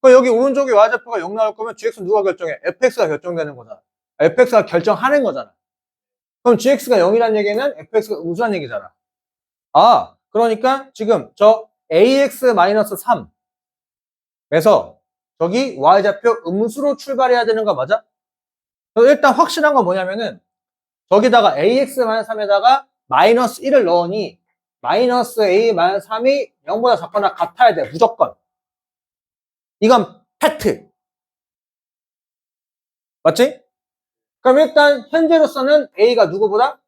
[SPEAKER 1] 그럼 여기 오른쪽에 y좌표가 0 나올 거면 gx는 누가 결정해? fx가 결정되는 거잖아. fx가 결정하는 거잖아. 그럼 gx가 0이라는 얘기는 fx가 음수란 얘기잖아. 아, 그러니까 지금 저 ax-3에서 저기 y좌표 음수로 출발해야 되는 거 맞아? 일단 확실한 건 뭐냐면은 저기다가 ax-3에다가 마이너스 1을 넣으니 마이너스 a-3이 0보다 작거나 같아야 돼. 무조건. 이건 팩트. 맞지? 그럼 일단 현재로서는 a가 누구보다?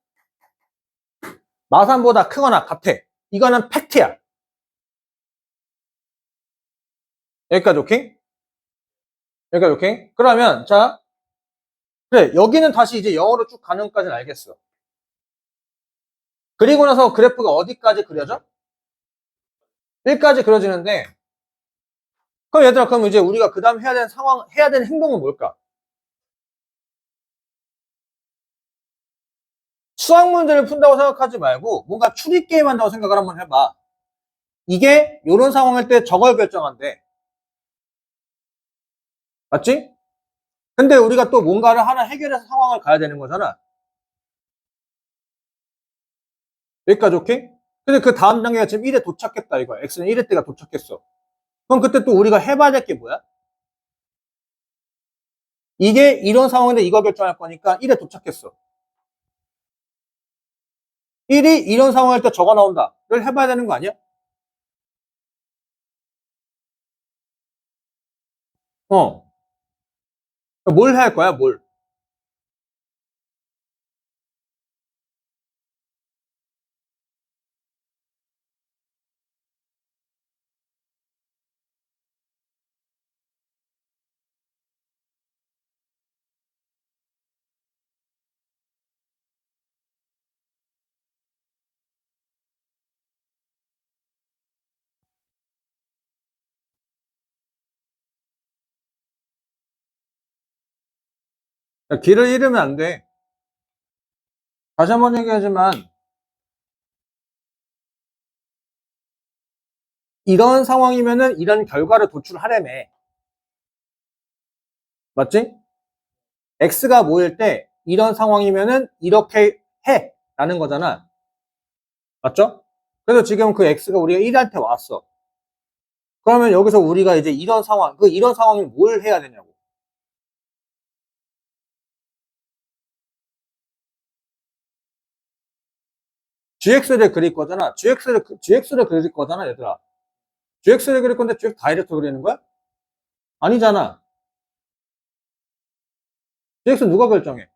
[SPEAKER 1] 마3보다 크거나 같아. 이거는 팩트야. 여기까지 오케이? 여기까지 오케이? 그러면 자, 그래 여기는 다시 이제 0으로 쭉 가는 것까지는 알겠어. 그리고 나서 그래프가 어디까지 그려져? 1까지 그려지는데 그럼 얘들아 그럼 이제 우리가 그 다음 해야 되는 상황 해야 되는 행동은 뭘까? 수학 문제를 푼다고 생각하지 말고 뭔가 추리 게임 한다고 생각을 한번 해봐. 이게 이런 상황일 때 저걸 결정한대. 맞지? 근데 우리가 또 뭔가를 하나 해결해서 상황을 가야 되는 거잖아. 여기까지 오케이? 근데 그 다음 단계가 지금 1에 도착했다 이거야. x는 1의 때가 도착했어. 그럼 그때 또 우리가 해봐야 될 게 뭐야? 이게 이런 상황인데 이거 결정할 거니까 1에 도착했어. 1이 이런 상황일 때 저거 나온다를 해봐야 되는 거 아니야? 뭘 해야 할 거야, 뭘? 길을 잃으면 안 돼. 다시 한번 얘기하지만, 이런 상황이면은 이런 결과를 도출하려며. 맞지? x가 뭐일 때, 이런 상황이면은 이렇게 해. 라는 거잖아. 맞죠? 그래서 지금 그 x가 우리가 1한테 왔어. 그러면 여기서 우리가 이제 이런 상황, 이런 상황이 뭘 해야 되냐고. gx를 그릴 거잖아. gx를 그릴 거잖아, 얘들아. gx를 그릴 건데 gx 다이렉트 그리는 거야? 아니잖아. gx 누가 결정해?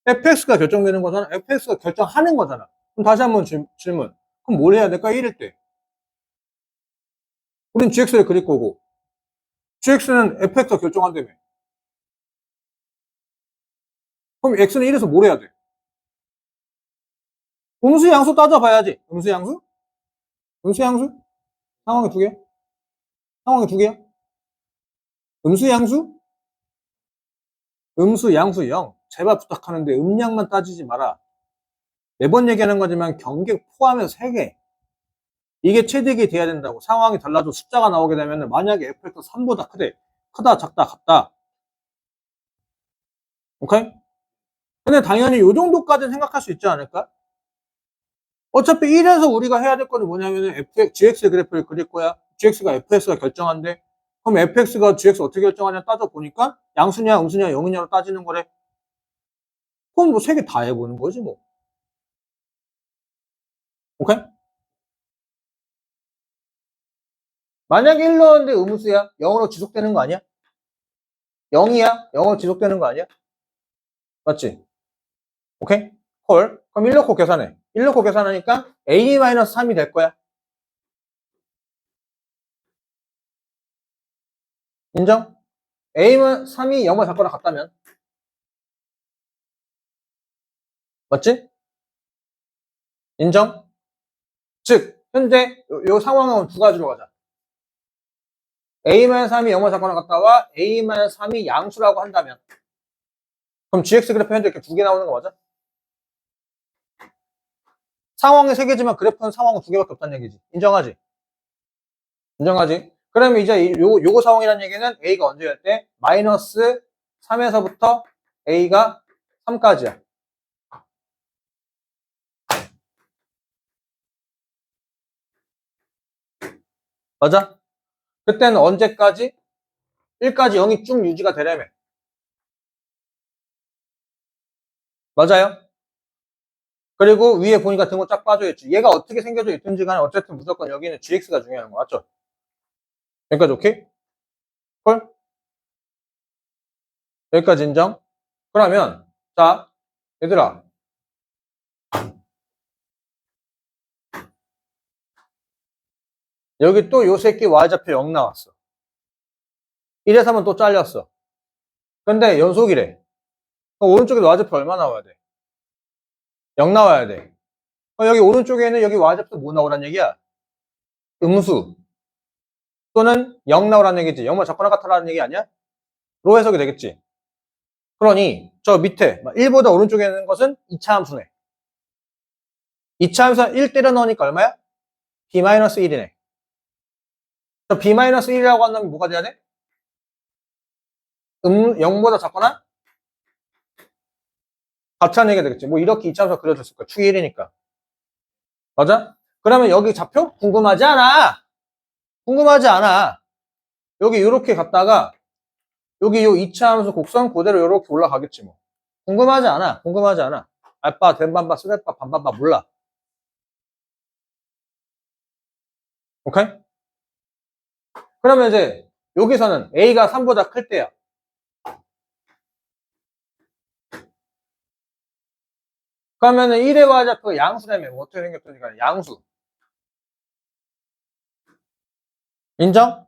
[SPEAKER 1] fx가 결정되는 거잖아. fx가 결정하는 거잖아. 그럼 다시 한번 질문. 그럼 뭘 해야 될까? 1일 때. 우린 gx를 그릴 거고, gx는 fx가 결정한다며. 그럼 x는 1에서 뭘 해야 돼? 음수 양수 따져봐야지. 음수 양수? 음수 양수? 상황이 두 개야? 상황이 두 개야? 음수 양수? 음수 양수 0. 제발 부탁하는데 음량만 따지지 마라. 매번 얘기하는 거지만 경계 포함해서 3개. 이게 최대기 돼야 된다고. 상황이 달라져 숫자가 나오게 되면 만약에 fx 3보다 크대. 크다, 작다, 같다. 오케이? 근데 당연히 이 정도까지는 생각할 수 있지 않을까? 어차피 1에서 우리가 해야 될 거는 뭐냐면은 gx 그래프를 그릴 거야. gx가 fx가 결정한대. 그럼 fx가 gx 어떻게 결정하냐 따져보니까 양수냐, 음수냐, 0이냐로 따지는 거래. 그럼 뭐 3개 다 해보는 거지 뭐. 오케이? 만약에 1 넣었는데 음수야? 0으로 지속되는 거 아니야? 0이야? 0으로 지속되는 거 아니야? 맞지? 오케이? 콜. 그럼 1 넣고 계산해. 1 넣고 계산하니까 a-3이 될 거야. 인정? a는 3이 0을 갖거나 같다면. 맞지? 인정? 즉, 현재 요 상황은 두 가지로 가자. a-3이 0을 갖거나 같다와 a-3이 양수라고 한다면. 그럼 gx 그래프 현재 이렇게 두 개 나오는 거 맞아? 상황이 세 개지만 그래프는 상황은 두 개밖에 없다는 얘기지. 인정하지? 인정하지? 그러면 이제 요거 상황이라는 얘기는 a가 언제 할 때? 마이너스 3에서부터 a가 3까지야. 맞아? 그때는 언제까지? 1까지 0이 쭉 유지가 되려면. 맞아요? 그리고 위에 보니까 등호 쫙 빠져있지. 얘가 어떻게 생겨져 있든지 간에 어쨌든 무조건 여기는 gx가 중요한 거 맞죠? 여기까지 오케이? 콜? 여기까지 인정? 그러면 자 얘들아 여기 또 요 새끼 y좌표 0 나왔어. 1에서 하면 또 잘렸어. 근데 연속이래. 그럼 오른쪽에 y좌표 얼마 나와야 돼? 0 나와야 돼. 여기 오른쪽에는 여기 y좌표 뭐 나오란 얘기야? 음수. 또는 0 나오라는 얘기지. 0만 적거나 같아라는 얘기 아니야? 로 해석이 되겠지. 그러니 저 밑에 1보다 오른쪽에 있는 것은 2차 함수네. 2차 함수 1 때려 넣으니까 얼마야? b-1이네. b-1이라고 한다면 뭐가 돼야 돼? 0보다 작거나 같다는 얘기가 되겠지. 뭐 이렇게 2차 함수가 그려졌을 거야. 축이 1이니까. 맞아? 그러면 여기 좌표? 궁금하지 않아. 궁금하지 않아. 여기 이렇게 갔다가 여기 요 2차 함수 곡선 그대로 이렇게 올라가겠지 뭐. 궁금하지 않아. 궁금하지 않아. 알바, 덴반바, 스레바, 반반바 몰라. 오케이? 그러면 이제 여기서는 A가 3보다 클 때야. 그러면은 1의 y좌표가 양수라면 뭐 어떻게 생겼더니까 양수. 인정?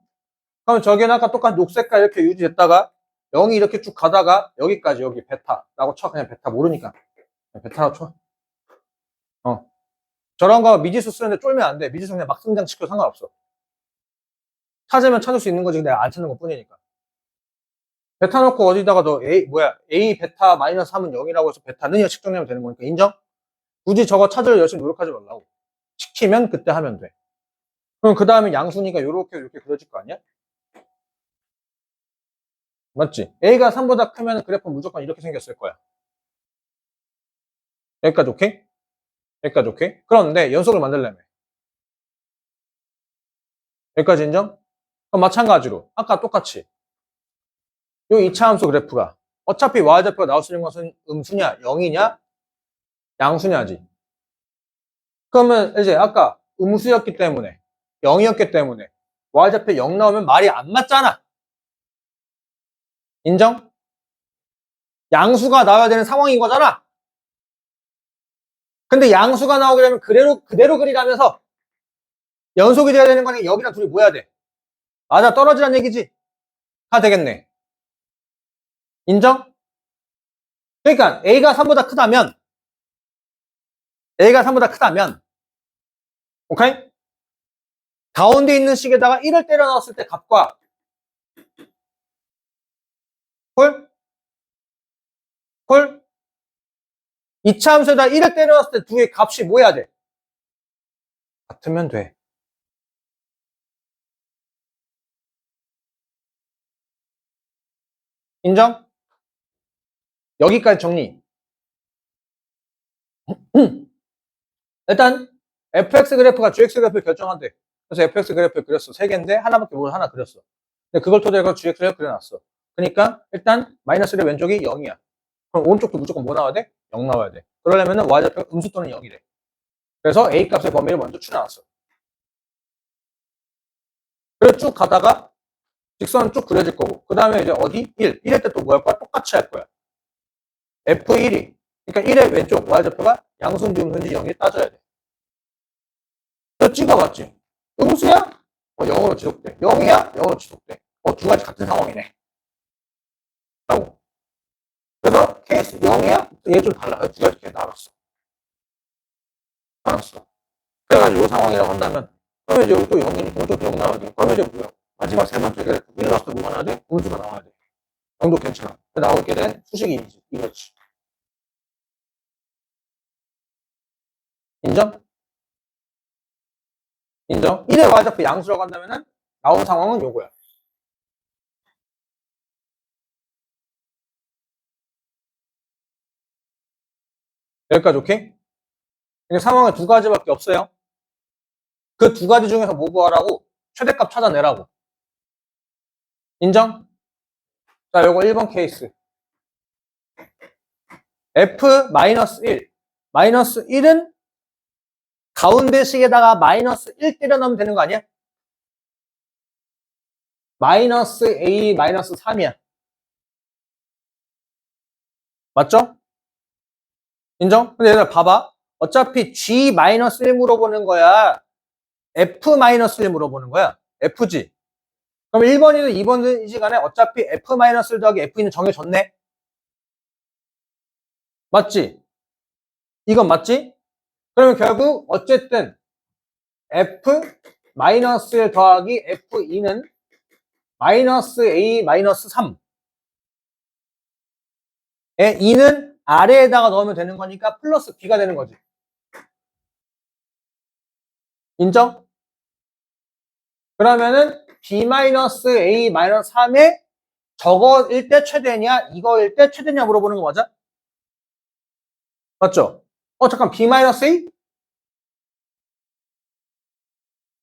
[SPEAKER 1] 그럼 저기는 아까 똑같은 녹색깔 이렇게 유지했다가 0이 이렇게 쭉 가다가 여기까지 여기 베타라고 쳐. 그냥 베타 모르니까. 그냥 베타라고 쳐. 저런 거 미지수 쓰는데 쫄면 안 돼. 미지수 그냥 막 등장시켜도 상관없어. 찾으면 찾을 수 있는 거지. 내가 안 찾는 것 뿐이니까. 베타 놓고 어디다가 너 A 베타 마이너스 3은 0이라고 해서 베타는 측정하면 되는 거니까 인정? 굳이 저거 찾으려 열심히 노력하지 말라고. 시키면 그때 하면 돼. 그럼 그 다음에 양수니까 요렇게 그려질 거 아니야? 맞지? A가 3보다 크면 그래프는 무조건 이렇게 생겼을 거야. 여기까지 오케이? 여기까지 오케이? 그런데 연속을 만들려면 여기까지 인정? 그럼 마찬가지로 아까 똑같이 요 2차 함수 그래프가 어차피 y좌표가 나올 수 있는 것은 음수냐 0이냐 양수냐지. 그러면 이제 아까 음수였기 때문에 0이었기 때문에 y좌표 0 나오면 말이 안 맞잖아. 인정? 양수가 나와야 되는 상황인 거잖아. 근데 양수가 나오게 되면 그대로 그리라면서 연속이 돼야 되는 거니 여기랑 둘이 뭐 해야 돼? 맞아 떨어지란 얘기지. 다 되겠네. 인정? 그러니까 A가 3보다 크다면 오케이? 가운데 있는 식에다가 1을 때려 넣었을 때 값과 콜 2차 함수에다 1을 때려 넣었을 때 두 개의 값이 뭐 해야 돼? 같으면 돼. 인정? 여기까지 정리. 일단 fx 그래프가 gx 그래프를 결정한대. 그래서 fx 그래프를 그렸어. 세 개인데 하나밖에 모르고 하나 그렸어. 근데 그걸 토대로 해서 gx 그래프 그려놨어. 그러니까 일단 마이너스 1의 왼쪽이 0이야. 그럼 오른쪽도 무조건 뭐 나와야 돼? 0 나와야 돼. 그러려면은 y좌표 음수 또는 0이래. 그래서 a 값의 범위를 먼저 추려놨어. 그래서 쭉 가다가 직선 쭉 그려질 거고 그 다음에 이제 어디? 1. 1일 때 또 뭐 할 거야? 똑같이 할 거야. f1이 그러니까 1의 왼쪽 y좌표가 양수인지 음수인지 0이 따져야 돼. 그래서 찍어봤지. 음수야? 0으로 지속돼. 0이야? 0으로 지속돼. 두 가지 같은 상황이네. 라고. 그래서 케이스 0이야? 얘 좀 달라. 두 가지 이렇게 나눴어. 그래가지고 이 상황이라고 한다면 그러면 이제 여기 또 0이니까 오른쪽 0 나와야 돼. 그러면 이제 뭐야? 마지막 세 번째 그래프 1 나왔을 때 뭐가 나와야 돼? 음수가 나와야 돼. 0도 괜찮아. 나오게 된 수식이 이거지. 인정? 인정? 1의 y좌표 양수라고 한다면은 나온 상황은 요거야. 여기까지 오케이? 이게 상황은 두 가지밖에 없어요. 그 두 가지 중에서 뭐 구하라고? 최대값 찾아내라고. 인정? 자, 요거 1번 케이스. f-1. 마이너스 1은 가운데 식에다가 마이너스 1 때려 넣으면 되는 거 아니야? 마이너스 a 마이너스 3이야. 맞죠? 인정? 근데 얘들아 봐봐. 어차피 g 마이너스 1 물어보는 거야. F-1을 물어보는 거야. F지. 그럼 1번이든 2번이든 간에 어차피 F-1 더하기 F2는 정해졌네. 맞지? 이건 맞지? 그러면 결국 어쨌든 F-1 더하기 F2는 마이너스 A 마이너스 3에 2는 아래에다가 넣으면 되는 거니까 플러스 B가 되는 거지. 인정? 그러면은 B-A-3에 저거일 때 최대냐 이거일 때 최대냐 물어보는 거 맞아? 맞죠? 잠깐 B-A?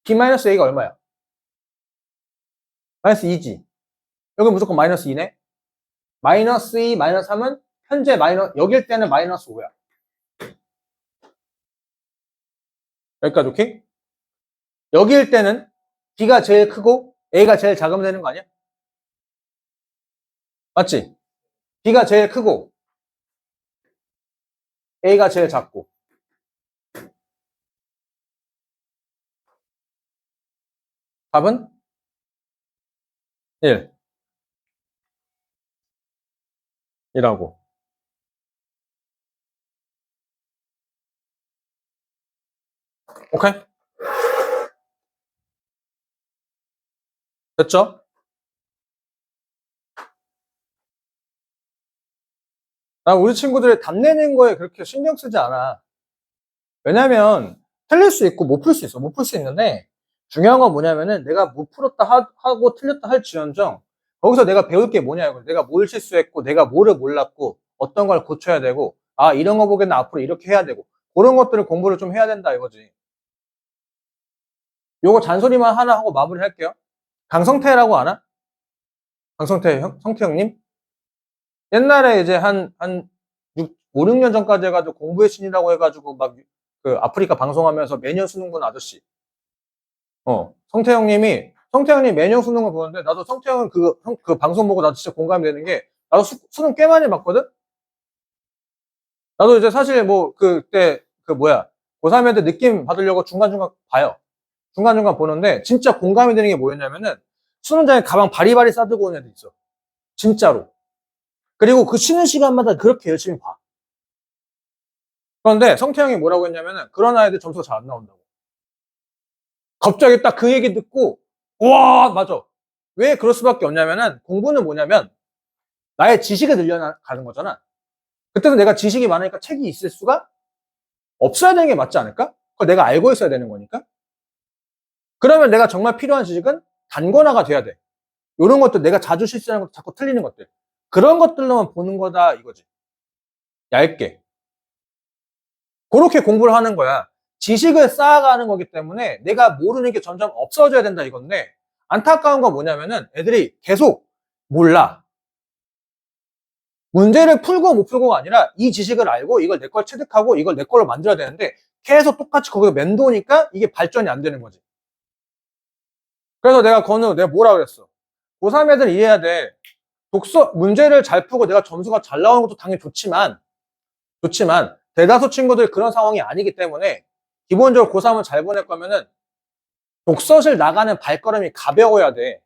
[SPEAKER 1] B-A가 얼마야? 마이너스 2지. 여기 무조건 마이너스 2네. 마이너스 2, 마이너스 3은 현재 여길 때는 마이너스 5야. 여기까지 오케이? 여기일 때는 B가 제일 크고 A가 제일 작으면 되는 거 아니야? 맞지? B가 제일 크고 A가 제일 작고. 답은 1. 이라고. 오케이? 됐죠? 난 우리 친구들이 답 내는 거에 그렇게 신경 쓰지 않아. 왜냐면 틀릴 수 있고 못 풀 수 있어. 못 풀 수 있는데 중요한 건 뭐냐면은 내가 못 풀었다 하고 틀렸다 할지언정 거기서 내가 배울 게 뭐냐고. 내가 뭘 실수했고 내가 뭐를 몰랐고 어떤 걸 고쳐야 되고 이런 거 보기에는 앞으로 이렇게 해야 되고 그런 것들을 공부를 좀 해야 된다 이거지. 요거 잔소리만 하나 하고 마무리 할게요. 강성태라고 아나? 강성태 성태 형님? 옛날에 이제 한 5, 6년 전까지 해가지고 공부의 신이라고 해가지고 막 그 아프리카 방송하면서 매년 수능 본 아저씨. 성태 형님 매년 수능을 보는데 나도 성태 형은 그 방송 보고 나도 진짜 공감이 되는 게 나도 수능 꽤 많이 봤거든? 나도 이제 사실 뭐 그때 고3 애들 느낌 받으려고 중간중간 봐요. 중간중간 보는데 진짜 공감이 되는 게 뭐였냐면은 수능장에 가방 바리바리 싸들고 오는 애들 있어. 진짜로. 그리고 그 쉬는 시간마다 그렇게 열심히 봐. 그런데 성태형이 뭐라고 했냐면은 그런 아이들 점수가 잘 안 나온다고. 갑자기 딱 그 얘기 듣고 와 맞아. 왜 그럴 수밖에 없냐면은 공부는 뭐냐면 나의 지식을 늘려가는 거잖아. 그때는 내가 지식이 많으니까 책이 있을 수가 없어야 되는 게 맞지 않을까? 그걸 내가 알고 있어야 되는 거니까. 그러면 내가 정말 필요한 지식은 단권화가 돼야 돼. 이런 것들 내가 자주 실수하는 것들 자꾸 틀리는 것들 그런 것들로만 보는 거다 이거지. 얇게. 그렇게 공부를 하는 거야. 지식을 쌓아가는 거기 때문에 내가 모르는 게 점점 없어져야 된다 이건데 안타까운 건 뭐냐면은 애들이 계속 몰라. 문제를 풀고 못 풀고가 아니라 이 지식을 알고 이걸 내 걸 체득하고 이걸 내 걸로 만들어야 되는데 계속 똑같이 거기서 맴도니까 이게 발전이 안 되는 거지. 그래서 내가 뭐라 그랬어? 고3 애들 이해해야 돼. 문제를 잘 풀고 내가 점수가 잘 나오는 것도 당연히 좋지만 대다수 친구들이 그런 상황이 아니기 때문에 기본적으로 고3을 잘 보낼 거면은 독서실 나가는 발걸음이 가벼워야 돼.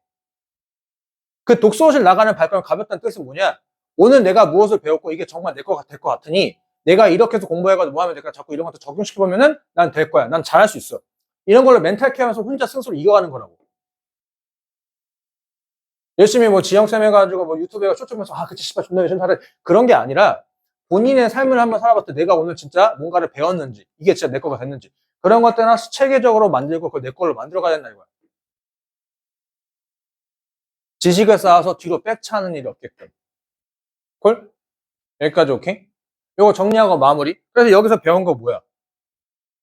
[SPEAKER 1] 그 독서실 나가는 발걸음이 가볍다는 뜻은 뭐냐? 오늘 내가 무엇을 배웠고 이게 정말 내 거가 될 것 같으니 내가 이렇게 해서 공부해가지고 뭐 하면 될까? 자꾸 이런 것도 적용시켜보면은 난 될 거야. 난 잘할 수 있어. 이런 걸로 멘탈 케어하면서 혼자 스스로 이겨가는 거라고. 열심히 뭐 지영쌤 해가지고 뭐 유튜브에 쇼츠면서 그치 씨발 존나 열심히 살아 그런 게 아니라 본인의 삶을 한번 살아봤을 때 내가 오늘 진짜 뭔가를 배웠는지 이게 진짜 내 거가 됐는지 그런 것들 하나씩 체계적으로 만들고 그걸 내 걸로 만들어가야 된다 이거야. 지식을 쌓아서 뒤로 백차는 일이 없게끔. 콜? 여기까지 오케이? 요거 정리하고 마무리. 그래서 여기서 배운 거 뭐야?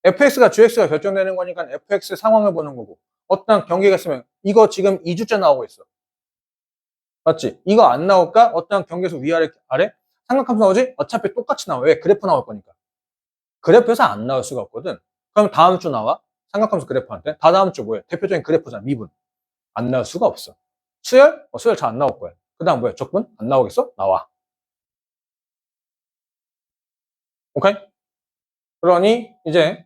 [SPEAKER 1] fx가 gx가 결정되는 거니까 fx 상황을 보는 거고 어떤 경기가 있으면 이거 지금 2주째 나오고 있어. 맞지? 이거 안 나올까? 어떤 경계에서 위아래 아래? 삼각함수 나오지? 어차피 똑같이 나와. 왜? 그래프 나올 거니까. 그래프에서 안 나올 수가 없거든. 그럼 다음 주 나와? 삼각함수 그래프한테? 다다음 주 뭐야? 대표적인 그래프잖아. 미분. 안 나올 수가 없어. 수열? 수열 잘 안 나올 거야. 그 다음 뭐야? 적분? 안 나오겠어? 나와. 오케이? 그러니 이제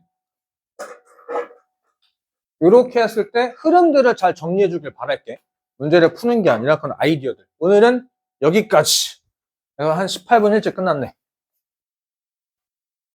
[SPEAKER 1] 이렇게 했을 때 흐름들을 잘 정리해 주길 바랄게. 문제를 푸는 게 아니라 그건 아이디어들. 오늘은 여기까지. 내가 한 18분 일찍 끝났네.